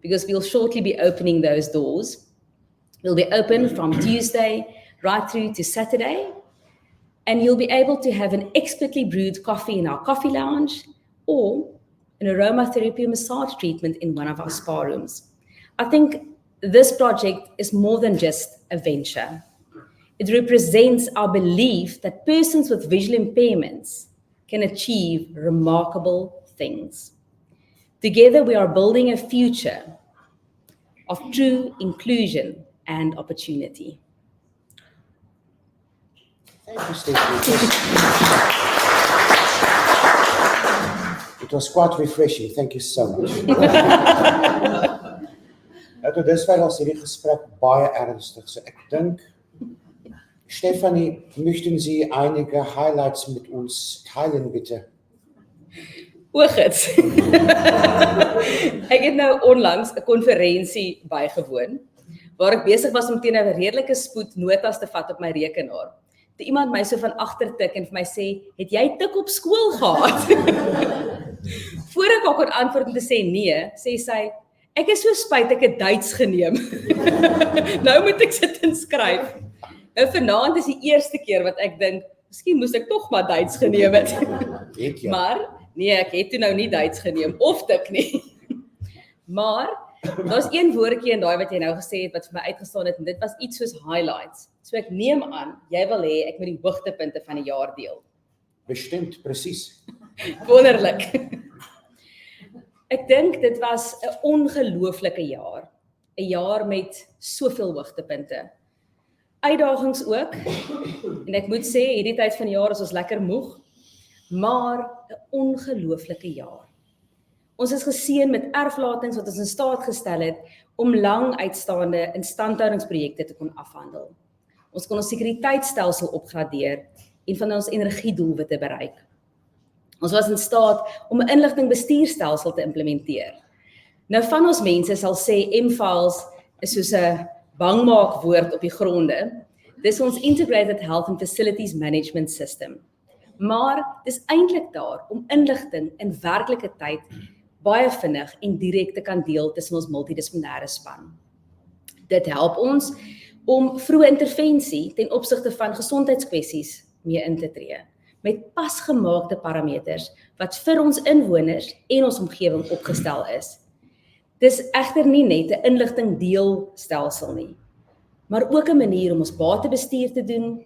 Speaker 1: because we'll shortly be opening those doors. We'll be open from Tuesday right through to Saturday, and you'll be able to have an expertly brewed coffee in our coffee lounge or an aromatherapy massage treatment in one of our spa rooms. I think this project is more than just a venture. It represents our belief that persons with visual impairments can achieve remarkable things. Together we are building a future of true inclusion and opportunity.
Speaker 2: Thank you, Stephanie. It was quite refreshing. Thank you so much. Tot dusver was hierdie gesprek baie ernstig. So ek dink, Stephanie, möchten Sie einige Highlights mit uns teilen, bitte?
Speaker 1: Oogits. Ek het nou onlangs 'n konferensie bygewoon waar ek besig was om teen 'n redelike spoed notas te vat op my rekenaar. Toe iemand my so van agter tik en vir my sê, "Het jy tik op skool gehad?" Voor ek al kon antwoord om te sê nee, sê sy, "Ek is so spyt ek het Duits geneem." Nou moet ek sit en skryf. Nou vanaand is die eerste keer wat ek dink, miskien moes ek tog maar Duits geneem het.
Speaker 2: Weet jy?
Speaker 1: Maar nee, ek het toe nou nie Duits geneem of tik nie. Maar daar's een woordjie in daai wat jy nou gesê het wat vir my uitgestaan het en dit was iets soos highlights. So ek neem aan, jy wil hê ek moet die hoogtepunte van die jaar deel.
Speaker 2: Bestimmt, presies.
Speaker 1: Wonderlik. Ek dink dit was 'n ongelooflike jaar. 'n Jaar met soveel hoogtepunte. Uitdagings ook. En ek moet sê, hierdie tyd van die jaar is ons lekker moeg, maar 'n ongelooflike jaar. Ons is geseën met erflatings wat ons in staat gestel het om lang uitstaande instandhoudingsprojekte te kon afhandel. Ons kon ons sekuriteitstelsel opgradeer en van ons energiedoelwitte bereik. Ons was in staat om 'n inligtingbestuurstelsel te implementeer. Nou van ons mense sal sê M-Files is soos 'n bangmaakwoord op die gronde. Dis ons Integrated Health and Facilities Management System. Maar dis eintlik daar om inligting in werklike tyd baie vinnig en direk te kan deel tussen ons multidissiplinêre span. Dit help ons om vroeë intervensie ten opsigte van gesondheidskwessies mee in te tree, met pasgemaakte parameters wat vir ons inwoners en ons omgewing opgestel is. Dis egter nie net 'n inligtingdeelstelsel nie, maar ook 'n manier om ons batebestuur te doen,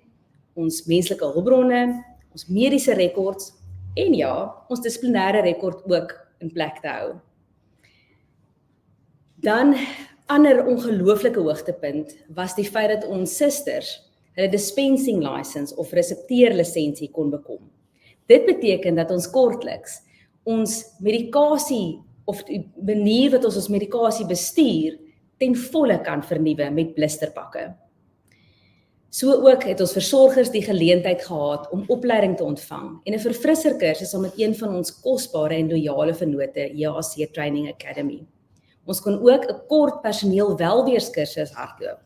Speaker 1: ons menslike hulpbronne, ons mediese rekords en ja, ons dissiplinêre rekord ook in plek te hou. Dan ander ongelooflike hoogtepunt was die feit dat ons susters hulle dispensing license of resepteerlisensie kon bekom. Dit beteken dat ons kortliks ons medikasie of die manier wat ons medikasie bestuur ten volle kan vernuwe met blisterpakke. So ook het ons versorgers die geleentheid gehad om opleiding te ontvang en 'n verfrisser kursus saam met een van ons kosbare en loyale vennote, JAC Training Academy. Ons kon ook 'n kort personeel welweerskursus hardloop.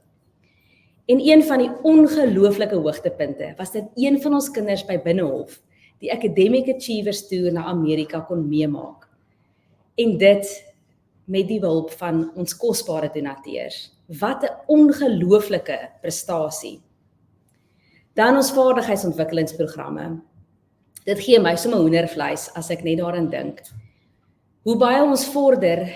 Speaker 1: En een van die ongelooflike hoogtepunte was dat een van ons kinders by Binnehof die Academic Achievers Tour na Amerika kon meemaak. En dit met die hulp van ons kosbare donateurs. Wat 'n ongelooflike prestasie. Dan ons vaardigheidsontwikkelingsprogramme. Dit gee my sommer hoendervleis as ek net daaraan dink. Hoe baie ons vorder,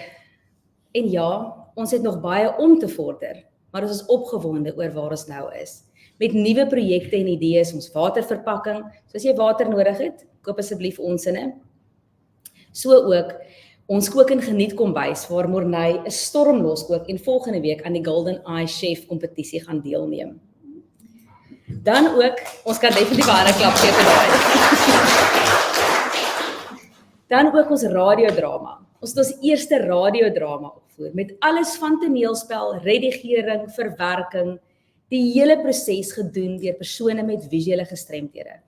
Speaker 1: en ja, ons het nog baie om te vorder, maar ons is opgewonde oor waar ons nou is. Met nuwe projekte en idees, ons waterverpakking, so as jy water nodig het, koop asseblief ons inne. So ook, ons kook en geniet kombuis, waar Morney 'n storm loskook en volgende week aan die Golden Eye Chef kompetisie gaan deelneem. Dan ook, ons kan definitief 'n harde klap gee vir daai. Dan ook ons radiodrama. Ons het ons eerste radiodrama opgevoer, met alles van toneelspel, redigering, verwerking, die hele proses gedoen deur persone met visuele gestremthede.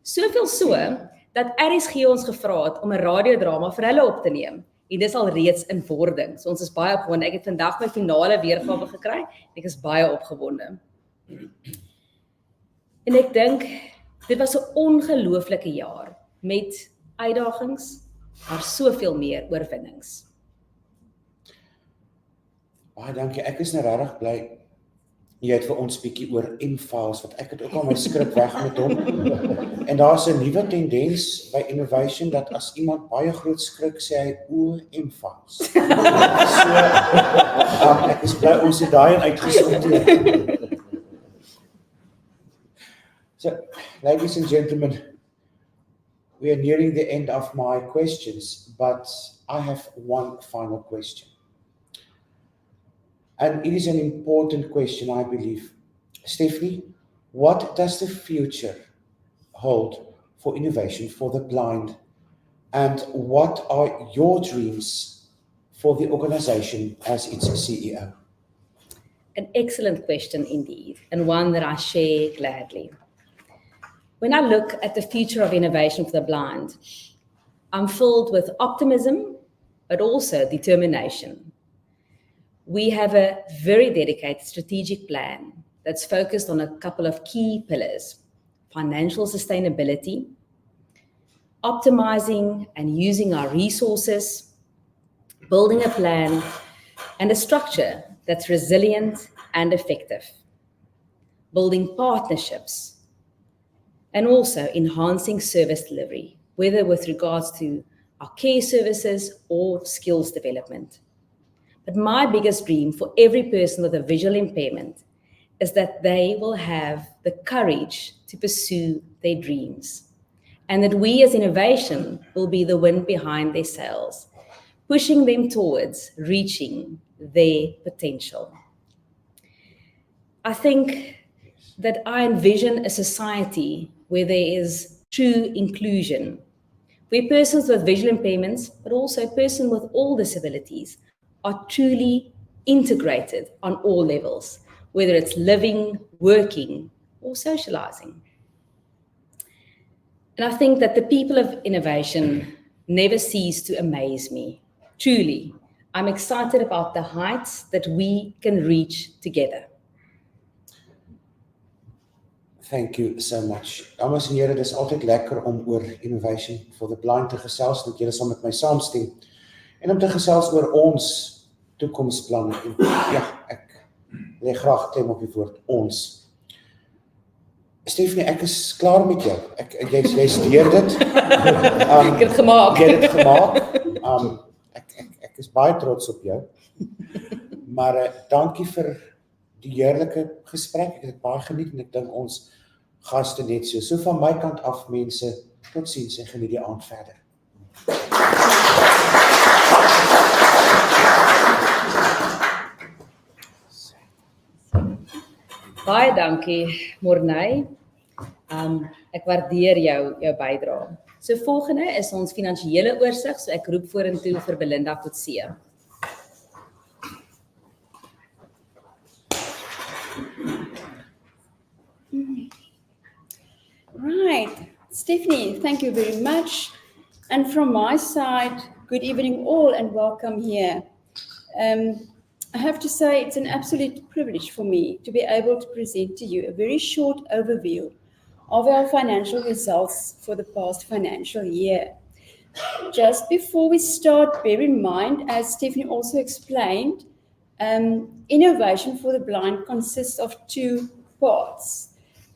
Speaker 1: Soveel so, dat RSG ons gevra het om 'n radiodrama vir hulle op te neem. En dis al reeds in wording. So ons is baie opgewonde. Ek het vandag my finale weergawe gekry. Ek is baie opgewonde. En ek dink, dit was 'n ongelooflike jaar, met uitdagings, maar soveel meer oorwinnings.
Speaker 2: Baie dankie, ek is nou regtig bly, jy het vir ons bietjie oor M-Files, want ek het ook al my skrip weg met hom, en daar's 'n nuwe tendens by Innovation, dat as iemand baie groot skrik, sê hy, M-Files. So, ek is bly, ons het daai uitgesorteer. So, ladies and gentlemen, we are nearing the end of my questions, but I have one final question. And it is an important question, I believe. Stephanie, what does the future hold for innovation for the blind? And what are your dreams for the organization as its CEO?
Speaker 1: An excellent question indeed, and one that I share gladly. When I look at the future of innovation for the blind, I'm filled with optimism, but also determination. We have a very dedicated strategic plan that's focused on a couple of key pillars: financial sustainability, optimizing and using our resources, building a plan and a structure that's resilient and effective, building partnerships, and also enhancing service delivery, whether with regards to our care services or skills development. But my biggest dream for every person with a visual impairment is that they will have the courage to pursue their dreams, and that we as innovation will be the wind behind their sails, pushing them towards reaching their potential. I think that I envision a society where there is true inclusion, where persons with visual impairments, but also persons with all disabilities, are truly integrated on all levels, whether it's living, working, or socializing. And I think that the people of innovation never cease to amaze me. Truly, I'm excited about the heights that we can reach together.
Speaker 2: Thank you so much. Dames en here, dit is altyd lekker om oor innovation for the blind te gesels, dat julle saam met my saamstem, en om te gesels oor ons toekomsplanne. En ja, ek lê graag klem op die woord ons. Stephanie, ek is klaar met jou. Jy's deur dit.
Speaker 1: Ek het gemaak.
Speaker 2: Jy het dit gemaak. Ek is baie trots op jou. Maar dankie vir die heerlike gesprek. Ek het dit baie geniet en ek dink ons gaste net so. So van my kant af, mense, totsiens en geniet die aand verder.
Speaker 1: Baie dankie, Morney. Ek waardeer jou bydrae. So volgende is ons finansiële oorsig, so ek roep vorentoe vir Belinda Kotse.
Speaker 4: Right, Stephanie, thank you very much. And from my side, good evening all and welcome here. I have to say it's an absolute privilege for me to be able to present to you a very short overview of our financial results for the past financial year. Just before we start, bear in mind, as Stephanie also explained, innovation for the blind consists of two parts.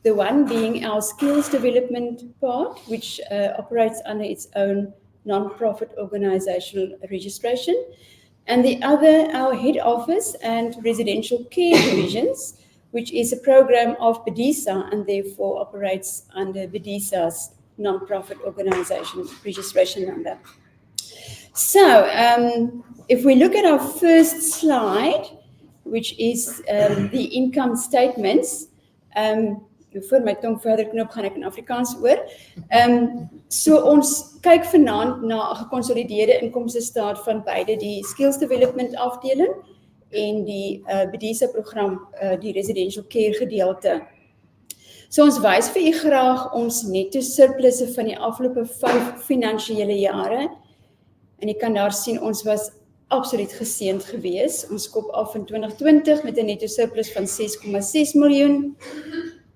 Speaker 4: The one being our skills development part, which operates under its own non-profit organizational registration, and the other, our head office and residential care divisions, which is a program of BDISA and therefore operates under BDISA's non-profit organization registration number. So, if we look at our first slide, which is the income statements, voor my tong verder knop gaan ek in Afrikaans hoor. So ons kyk vanaand na 'n gekonsolideerde inkomstestaat van beide die Skills Development afdeling en die BDISA program, die residential care gedeelte. So ons wys vir u graag ons netto surplusse van die afgelope 5 finansiële jare. En jy kan daar sien ons was absoluut geseënd geweest. Ons kop af in 2020 met 'n netto surplus van 6,6 miljoen.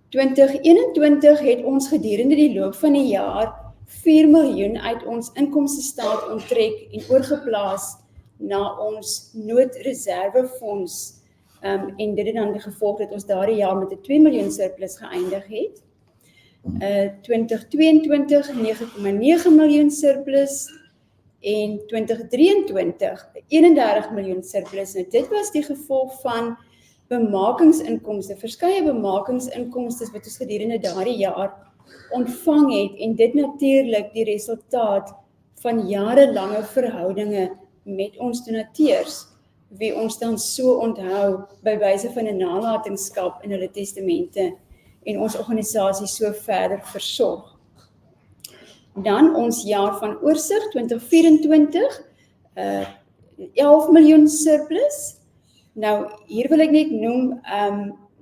Speaker 4: 2021 het ons gedurende die loop van die jaar 4 miljoen uit ons inkomstestaat onttrek en oorgeplaas na ons noodreservefonds. En dit het dan die gevolg dat ons daardie jaar met 'n 2 miljoen surplus geëindig het. 2022 9,9 miljoen surplus en 2023 31 miljoen surplus. Nou dit was die gevolg van bemakingsinkomste, verskeie bemakingsinkomste wat ons gedurende daardie jaar ontvang het en dit natuurlik die resultaat van jarelange verhoudinge met ons donateurs, wie ons dan so onthou by wyse van 'n nalatenskap in hulle testamente en ons organisasie so verder versorg. Dan ons jaar van oorsig 2024, 11 miljoen surplus. Nou, hier wil ek net noem,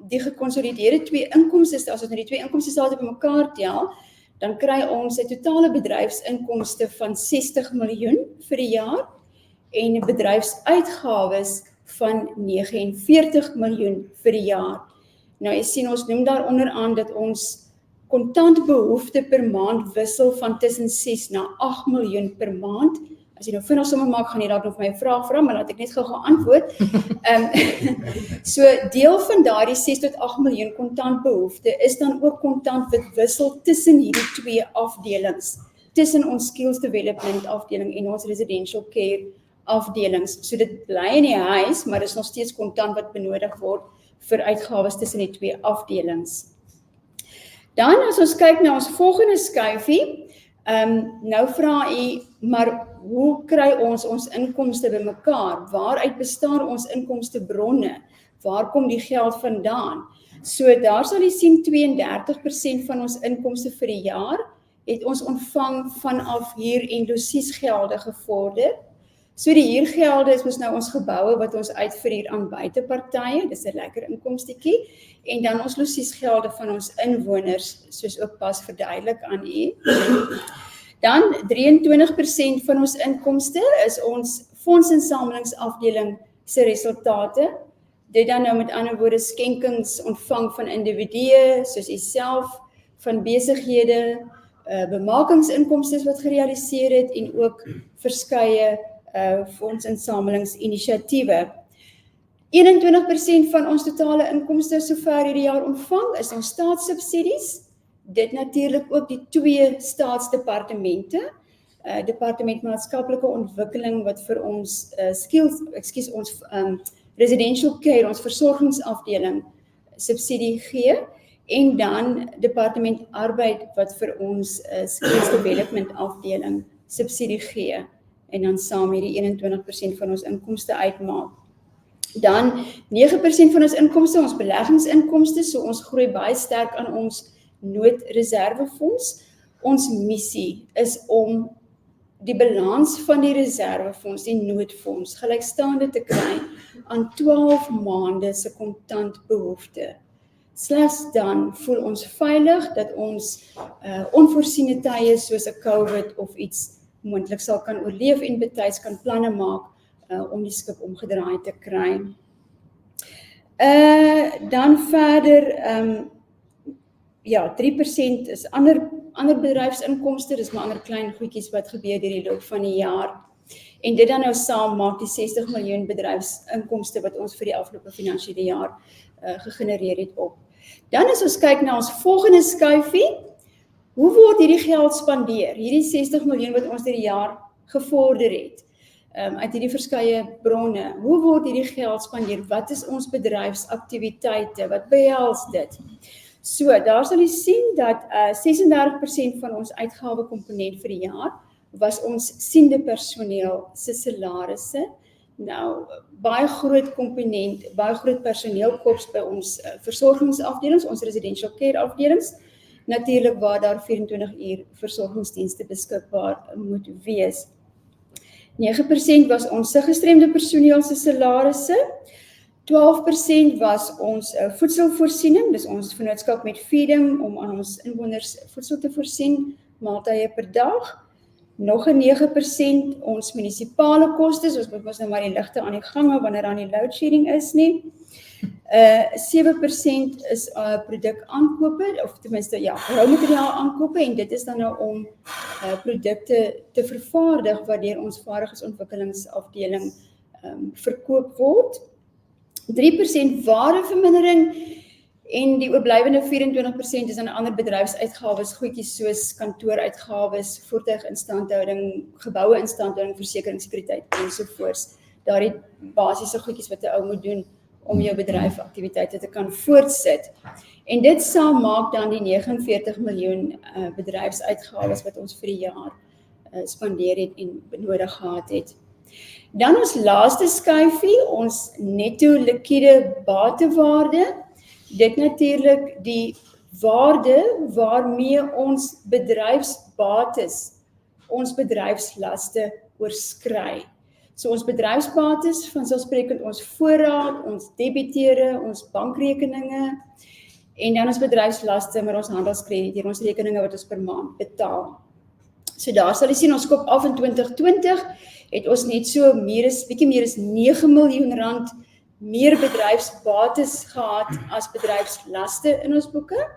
Speaker 4: die gekonsolideerde twee inkomste, as ons nou die twee inkomstestate bymekaar tel, dan kry ons 'n totale bedryfsinkomste van 60 miljoen vir die jaar en bedryfsuitgawes van 49 miljoen vir die jaar. Nou, jy sien, ons noem daaronder aan dat ons kontantbehoefte per maand wissel van tussen 6 na 8 miljoen per maand. As jy nou vinnig somme maak, gaan jy dalk nog my vraag vra, maar laat ek net gou antwoord. So deel van daardie 6 tot 8 miljoen kontantbehoefte is dan ook kontant wat wissel tussen hierdie twee afdelings, tussen ons skills development afdeling en ons residential care afdelings. So dit bly in die huis, maar is nog steeds kontant wat benodig word vir uitgawes tussen die twee afdelings. Dan as ons kyk na ons volgende skuifie, nou vra u, maar hoe kry ons inkomste bymekaar? Waaruit bestaan ons inkomstebronne? Waar kom die geld vandaan? So daar sal jy sien 32% van ons inkomste vir die jaar het ons ontvang vanaf huur en losiesgelde gevorder. So die huurgelde is mos nou ons geboue wat ons uitverhuur aan buitepartye, dis 'n lekker inkomstetjie, en dan ons losiesgelde van ons inwoners, soos ook pas verduidelik aan u. Dan 23% van ons inkomste is ons fondsinsamelingsafdeling se resultate. Dit dan nou met ander woorde skenkings ontvang van individue, soos u self, van besighede, bemakingsinkomste wat gerealiseer het en ook verskeie fondsinsamelingsinisiatiewe. 21% van ons totale inkomste sover hierdie jaar ontvang is ons staatssubsidies. Dit natuurlik ook die twee staatsdepartemente, Departement Maatskaplike Ontwikkeling wat vir ons ons residential care, ons versorgingsafdeling subsidie gee, en dan Departement Arbeid wat vir ons skills development afdeling subsidie gee, en dan saam hierdie 21% van ons inkomste uitmaak. Dan 9% van ons inkomste, ons beleggingsinkomste, so ons groei baie sterk aan ons noodreservefonds. Ons missie is om die balans van die reservefonds, die noodfonds, gelykstaande te kry aan 12 maande se kontantbehoefte. Slegs dan voel ons veilig dat ons onvoorsiene tye soos 'n COVID of iets moontlik sal kan oorleef en betyds kan planne maak om die skip omgedraai te kry. Dan verder, 3% is ander bedryfsinkomste, dis maar ander klein goedjies wat gebeur deur die loop van die jaar. En dit dan nou saam maak die 60 miljoen bedryfsinkomste wat ons vir die afgelope finansiële jaar gegenereer het op. Dan as ons kyk na ons volgende skuifie, hoe word hierdie geld spandeer? Hierdie 60 miljoen wat ons deur die jaar gevorder het, uit hierdie verskeie bronne, hoe word hierdie geld spandeer? Wat is ons bedryfsaktiwiteite? Wat behels dit? So, daar sal jy sien dat 36% van ons uitgawekomponent vir die jaar was ons siende personeel se salarisse. Nou, baie groot komponent, baie groot personeelkorps by ons versorgingsafdelings, ons residential care afdelings, natuurlik waar daar 24 uur versorgingsdienste beskikbaar moet wees. 9% was ons gestremde personeel se salarisse, 12% was ons voedselvoorsiening, dis ons vennootskap met feeding om aan ons inwoners voedsel te voorsien, maaltye per dag. Nog 'n 9% ons munisipale kostes, ons moet mos nou maar die ligte aan die gange wanneer daar nie load shedding is nie. 7% is produkaankope, of ten minste roumateriaal aankope, en dit is dan nou om produkte te vervaardig wat deur ons vaardigheidsontwikkelingsafdeling verkoop word. 3% waardevermindering en die oorblywende 24% is dan ander bedryfsuitgawes, goedjies soos kantooruitgawes, voertuiginstandhouding, geboue instandhouding, versekeringssekuriteit ensovoorts. Daardie basiese goedjies wat 'n ou moet doen om jou bedryfaktiwiteite te kan voortsit. En dit saam maak dan die 49 miljoen bedryfsuitgawes wat ons vir die jaar spandeer het en benodig gehad het. Dan ons laaste skyfie, ons netto liquide batewaarde. Dit natuurlik die waarde waarmee ons bedryfsbates, ons bedryfslaste oorskry. So ons bedryfsbates, vanselfsprekend ons voorraad, ons debiteure, ons bankrekeninge en dan ons bedryfslaste met ons handelskrediet, ons rekeninge wat ons per maand betaal. So daar sal jy sien, ons kop af in 2020 het ons net so bietjie meer as 9 miljoen rand meer bedryfsbates gehad as bedryfslaste in ons boeke.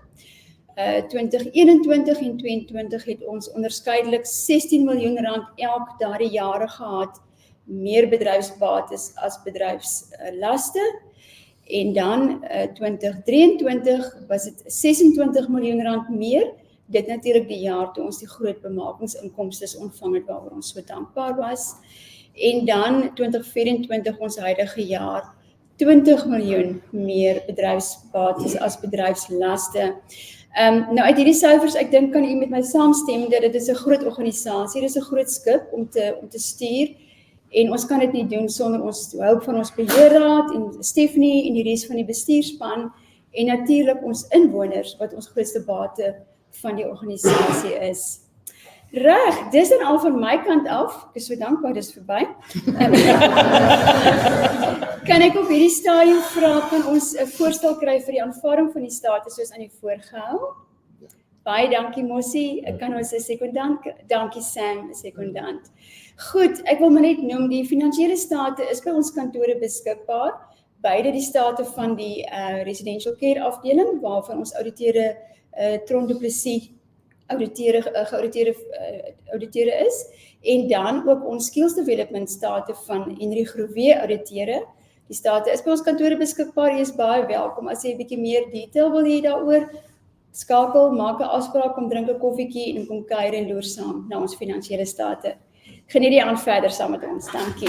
Speaker 4: 2021 en 2022 het ons onderskeidelik 16 miljoen rand elk daardie jare gehad meer bedryfsbates as bedryfslaste. En dan 2023 was dit 26 miljoen rand meer. Dit natuurlik die jaar toe ons die groot bemarkingsinkomstes ontvang het waaroor ons so dankbaar was. En dan 2024 ons huidige jaar 20 miljoen meer bedryfsbates as bedryfslaste. Nou uit hierdie syfers, ek dink kan u met my saamstem dat dit is 'n groot organisasie, dit is 'n groot skip om te stuur en ons kan dit nie doen sonder ons hulp van ons beheerraad en Stephanie en die res van die bestuurspan en natuurlik ons inwoners wat ons grootste bate van die organisasie is. Reg, dis dan al van my kant af. Ek is so dankbaar dis verby. Kan ek op hierdie stadium vra, kan ons 'n voorstel kry vir die aanvaarding van die state soos aan die voorgehou? Baie dankie Mossie, ek kan ons 'n sekondant, dankie Sam, 'n sekondant. Goed, ek wil maar net noem, die finansiële state is by ons kantore beskikbaar, beide die state van die residential care afdeling, waarvan ons ouditeure Tron Du Plessis geauditeerde is, en dan ook ons skills development state van Henry Groewe auditeure. Die state is by ons kantore beskikbaar, jy is baie welkom. As jy 'n bietjie meer detail wil hê daaroor, skakel, maak 'n afspraak, kom drink 'n koffietjie en kom kuier en loer saam na ons finansiële state. Geniet die aand verder saam met ons. Dankie.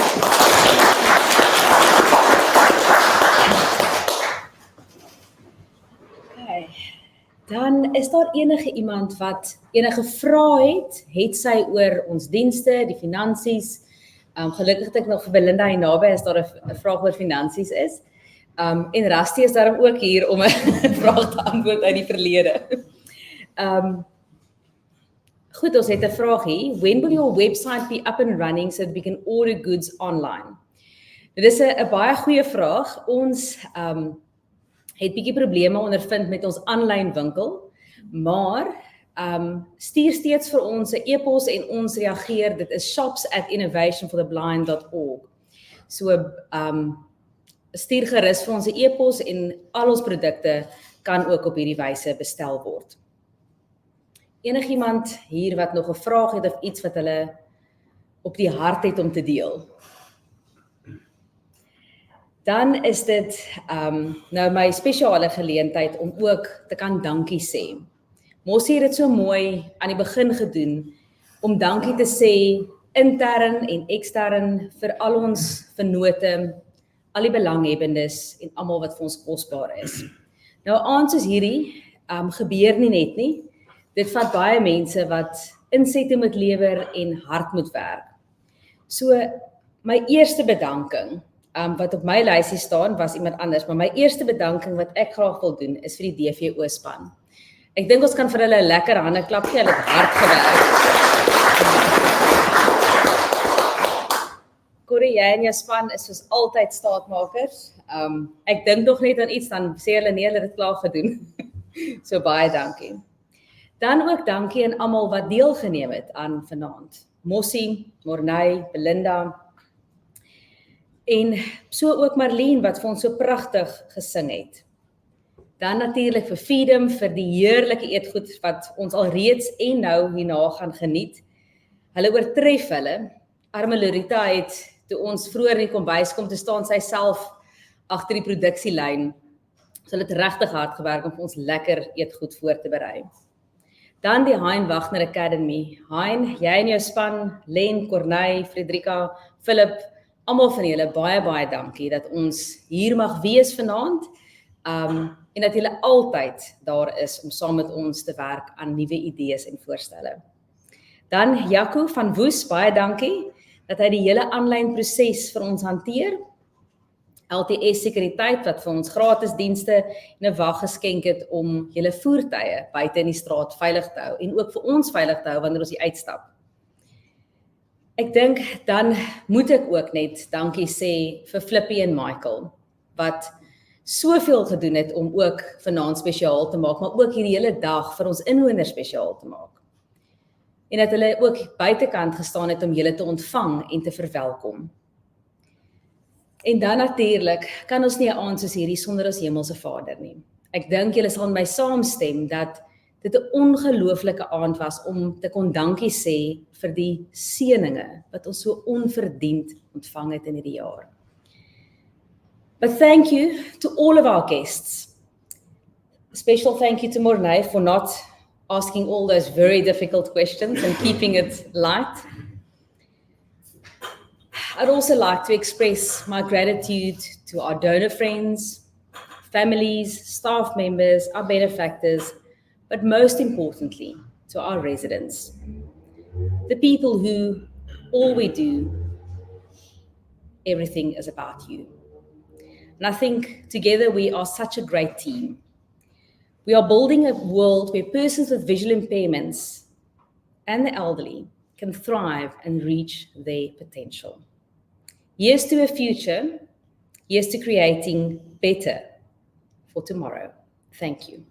Speaker 1: Dan is daar enige iemand wat enige vrae het sy oor ons dienste, die finansies. Gelukkig het ek nog vir Belinda hier naby as daar 'n vraag oor finansies is. En Rusty is daarom ook hier om 'n vraag te antwoord uit die verlede. Goed, ons het 'n vraag hier. When will your website be up and running so that we can order goods online? Dit is 'n baie goeie vraag. Ons het bietjie probleme ondervind met ons aanlyn winkel, maar stuur steeds vir ons 'n e-pos en ons reageer. Dit is shops@innovationfortheblind.org. So stuur gerus vir ons 'n e-pos en al ons produkte kan ook op hierdie wyse bestel word. Enigiemand hier wat nog 'n vraag het of iets wat hulle op die hart het om te deel? Dan is dit nou my spesiale geleentheid om ook te kan dankie sê. Mossie het dit so mooi aan die begin gedoen om dankie te sê intern en ekstern vir al ons vennote, al die belanghebbendes en almal wat vir ons kosbaar is. Nou aand soos hierdie gebeur nie net nie. Dit vat baie mense wat insette moet lewer en hard moet werk. So my eerste bedanking wat op my lysie staan was iemand anders, maar my eerste bedanking wat ek graag wil doen is vir die DVO span. Ek dink ons kan vir hulle 'n lekker hande klap gee, hulle het hard gewerk. Corrie, jy en jou span is soos altyd staatmakers. Ek dink nog net aan iets, dan sê hulle nee, hulle het dit klaar gedoen. So baie dankie. Dan ook dankie aan almal wat deelgeneem het aan vanaand. Mossie, Morney, Belinda, en so ook Marlene wat vir ons so pragtig gesing het. Dan natuurlik vir Freedom vir die heerlike eetgoed wat ons al reeds en nou hierna gaan geniet. Hulle oortref hulle. Arme Lorita het toe ons vroeër in die kombuis kom te staan, sy self agter die produksielyn. So hulle het regtig hard gewerk om vir ons lekker eetgoed voor te berei. Dan die Hein Wagner Academy. Hein, jy en jou span, Len, Corney, Frederika, Philip, almal van julle baie dankie dat ons hier mag wees vanaand en dat julle altyd daar is om saam met ons te werk aan nuwe idees en voorstelle. Dan Jaco van Woes, baie dankie dat hy die hele aanlyn proses vir ons hanteer. LTS Sekuriteit wat vir ons gratis dienste en 'n wag geskenk het om julle voertuie buite in die straat veilig te hou en ook vir ons veilig te hou wanneer ons uitstap. Ek dink dan moet ek ook net dankie sê vir Flippie en Michael wat soveel gedoen het om ook vanaand spesiaal te maak, maar ook hierdie hele dag vir ons inwoners spesiaal te maak. En dat hulle ook buitekant gestaan het om julle te ontvang en te verwelkom. En dan natuurlik kan ons nie 'n aand soos hierdie sonder ons hemelse Vader nie. Ek dink julle sal met my saamstem dat dit 'n ongelooflike aand was om te kon dankie sê vir die seëninge wat ons so onverdiend ontvang het in hierdie jaar. But thank you to all of our guests. A special thank you to Mornay for not asking all those very difficult questions and keeping it light. I'd also like to express my gratitude to our donor friends, families, staff members, our benefactors, but most importantly, to our residents. The people who all we do, everything is about you. And I think together we are such a great team. We are building a world where persons with visual impairments and the elderly can thrive and reach their potential. Here's to a future, here's to creating better for tomorrow. Thank you.